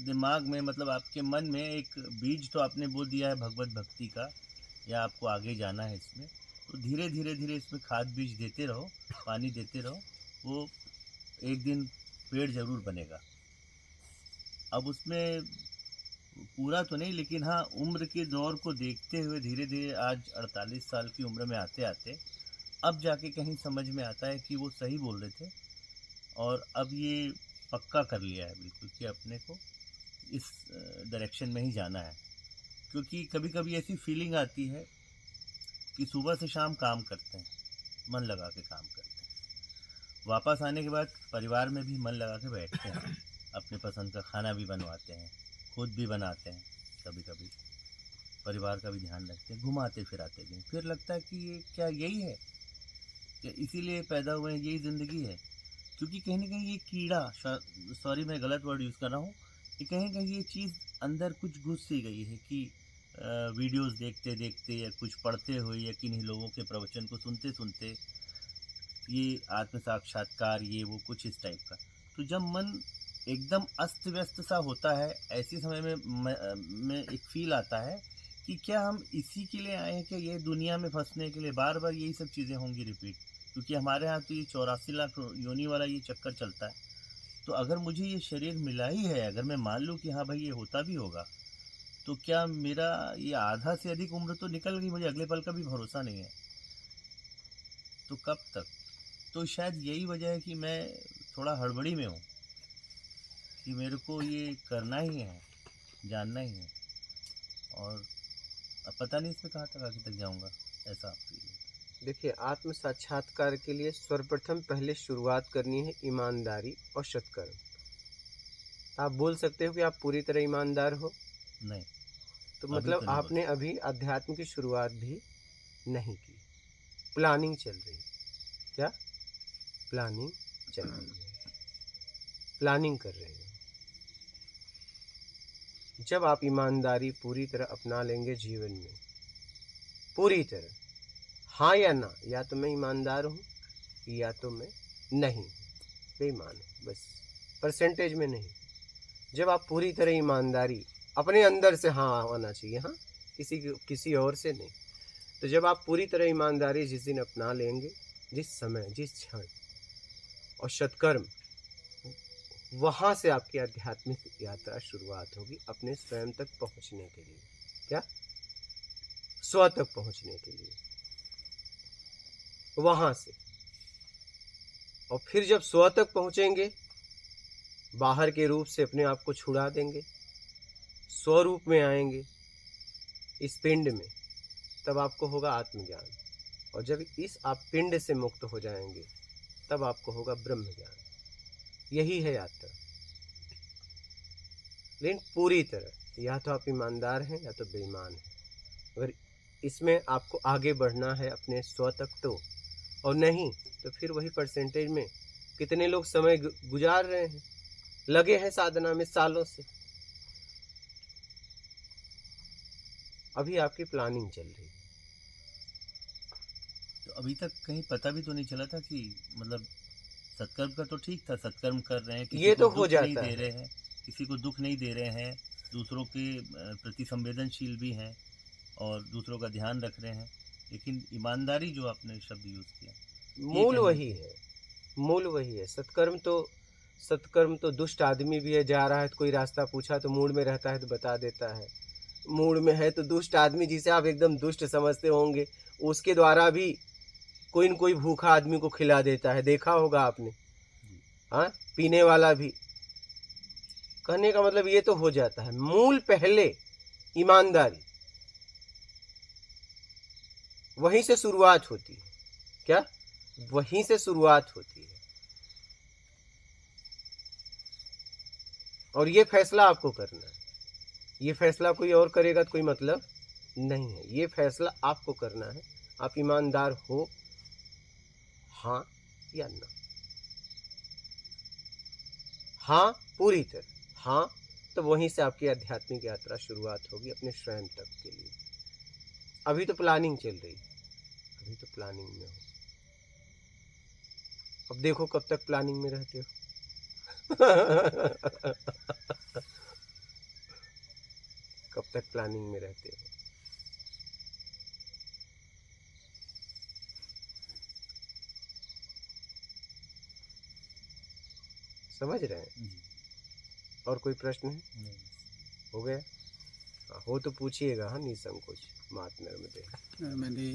दिमाग में, मतलब आपके मन में एक बीज तो आपने बो दिया है भगवत भक्ति का, या आपको आगे जाना है इसमें, तो धीरे धीरे इसमें खाद बीज देते रहो, पानी देते रहो, वो एक दिन पेड़ ज़रूर बनेगा। अब उसमें पूरा तो नहीं, लेकिन हाँ उम्र के दौर को देखते हुए धीरे धीरे आज 48 साल की उम्र में आते आते अब जाके कहीं समझ में आता है कि वो सही बोल रहे थे। और अब ये पक्का कर लिया है बिल्कुल कि अपने को इस डायरेक्शन में ही जाना है। क्योंकि कभी कभी ऐसी फीलिंग आती है कि सुबह से शाम काम करते हैं, मन लगा के काम करते हैं, वापस आने के बाद परिवार में भी मन लगा के बैठते हैं, अपने पसंद का खाना भी बनवाते हैं, खुद भी बनाते हैं, कभी कभी परिवार का भी ध्यान रखते हैं, घुमाते फिराते भी। फिर लगता है कि ये क्या यही है, क्या इसीलिए पैदा हुए हैं, यही ज़िंदगी है? क्योंकि कहीं ना कहीं ये कीड़ा, सॉरी मैं गलत वर्ड यूज़ कर रहा हूँ, कि कहीं कहीं ये चीज़ अंदर कुछ घुस सी गई है कि वीडियोस देखते देखते या कुछ पढ़ते हुए या किन्हीं लोगों के प्रवचन को सुनते सुनते ये आत्म साक्षात्कार, ये वो कुछ इस टाइप का। तो जब मन एकदम अस्त व्यस्त सा होता है, ऐसे समय में एक फील आता है कि क्या हम इसी के लिए आए हैं कि ये दुनिया में फंसने के लिए बार बार यही सब चीज़ें होंगी रिपीट। क्योंकि हमारे यहाँ तो ये 84 लाख योनि वाला ये चक्कर चलता है। तो अगर मुझे ये शरीर मिला ही है, अगर मैं मान लूँ कि हाँ भाई ये होता भी होगा, तो क्या मेरा ये आधा से अधिक उम्र तो निकल गई, मुझे अगले पल का भी भरोसा नहीं है। तो कब तक? तो शायद यही वजह है कि मैं थोड़ा हड़बड़ी में हूँ कि मेरे को ये करना ही है, जानना ही है। और अब पता नहीं इसमें कहाँ तक आगे तक जाऊँगा, ऐसा फील है। देखिए, आत्म साक्षात्कार के लिए सर्वप्रथम पहले शुरुआत करनी है ईमानदारी और सत्कर्म। आप बोल सकते हो कि आप पूरी तरह ईमानदार हो, नहीं, तो अभी मतलब तो नहीं बोल आपने अभी अध्यात्म की शुरुआत भी नहीं की। प्लानिंग चल रही है। क्या प्लानिंग चल रही है? प्लानिंग कर रहे हो। जब आप ईमानदारी पूरी तरह अपना लेंगे जीवन में, पूरी तरह, हाँ या ना, या तो मैं ईमानदार हूँ या तो मैं नहीं, बेईमान हूँ, बस परसेंटेज में नहीं। जब आप पूरी तरह ईमानदारी अपने अंदर से, हाँ आना चाहिए, हाँ किसी और से नहीं। तो जब आप पूरी तरह ईमानदारी जिस दिन अपना लेंगे, जिस समय, जिस क्षण, और सत्कर्म, वहाँ से आपकी आध्यात्मिक यात्रा शुरुआत होगी अपने स्वयं तक पहुँचने के लिए। क्या? स्व तक पहुँचने के लिए, वहाँ से। और फिर जब स्व तक पहुँचेंगे, बाहर के रूप से अपने आप को छुड़ा देंगे, स्वरूप में आएंगे इस पिंड में, तब आपको होगा आत्मज्ञान। और जब इस आप पिंड से मुक्त हो जाएंगे, तब आपको होगा ब्रह्म ज्ञान। यही है यात्रा। लेकिन पूरी तरह, या तो आप ईमानदार हैं या तो बेईमान हैं। अगर इसमें आपको आगे बढ़ना है अपने स्व तक तो, और नहीं तो फिर वही परसेंटेज में कितने लोग समय गुजार रहे हैं, लगे हैं साधना में सालों से। अभी आपकी प्लानिंग चल रही है। तो अभी तक कहीं पता भी तो नहीं चला था कि मतलब सत्कर्म का तो ठीक था, सत्कर्म कर रहे हैं, किसी ये को तो हो दुख नहीं जाता दे है। रहे हैं, किसी को दुख नहीं दे रहे हैं, दूसरों के प्रति संवेदनशील भी हैं और दूसरों का ध्यान रख रहे हैं। लेकिन ईमानदारी जो आपने शब्द यूज़ किया, ये मूल कहीं वही नहीं। है, मूल वही है। सत्कर्म तो दुष्ट आदमी भी है, जा रहा है तो कोई रास्ता पूछा तो मूड में रहता है तो बता देता है। मूड में है तो दुष्ट आदमी जिसे आप एकदम दुष्ट समझते होंगे, उसके द्वारा भी कोई न कोई भूखा आदमी को खिला देता है, देखा होगा आपने। हाँ, पीने वाला भी। कहने का मतलब ये तो हो जाता है। मूल पहले ईमानदारी, वहीं से शुरुआत होती है। क्या? वहीं से शुरुआत होती है। और ये फैसला आपको करना है। ये फैसला कोई और करेगा तो कोई मतलब नहीं है। ये फैसला आपको करना है। आप ईमानदार हो, हाँ या ना। हाँ पूरी तरह, हाँ, तो वहीं से आपकी आध्यात्मिक यात्रा शुरुआत होगी अपने स्वयं तक के लिए। अभी तो प्लानिंग चल रही है, अभी तो प्लानिंग में हो। अब देखो कब तक प्लानिंग में रहते हो। कब तक प्लानिंग में रहते हो। समझ रहे हैं? जी, और कोई प्रश्न है? नहीं। हो गया? हाँ, हो तो पूछिएगा, हाँ, निसंकोच। मात नर्मदे। नर्मदे।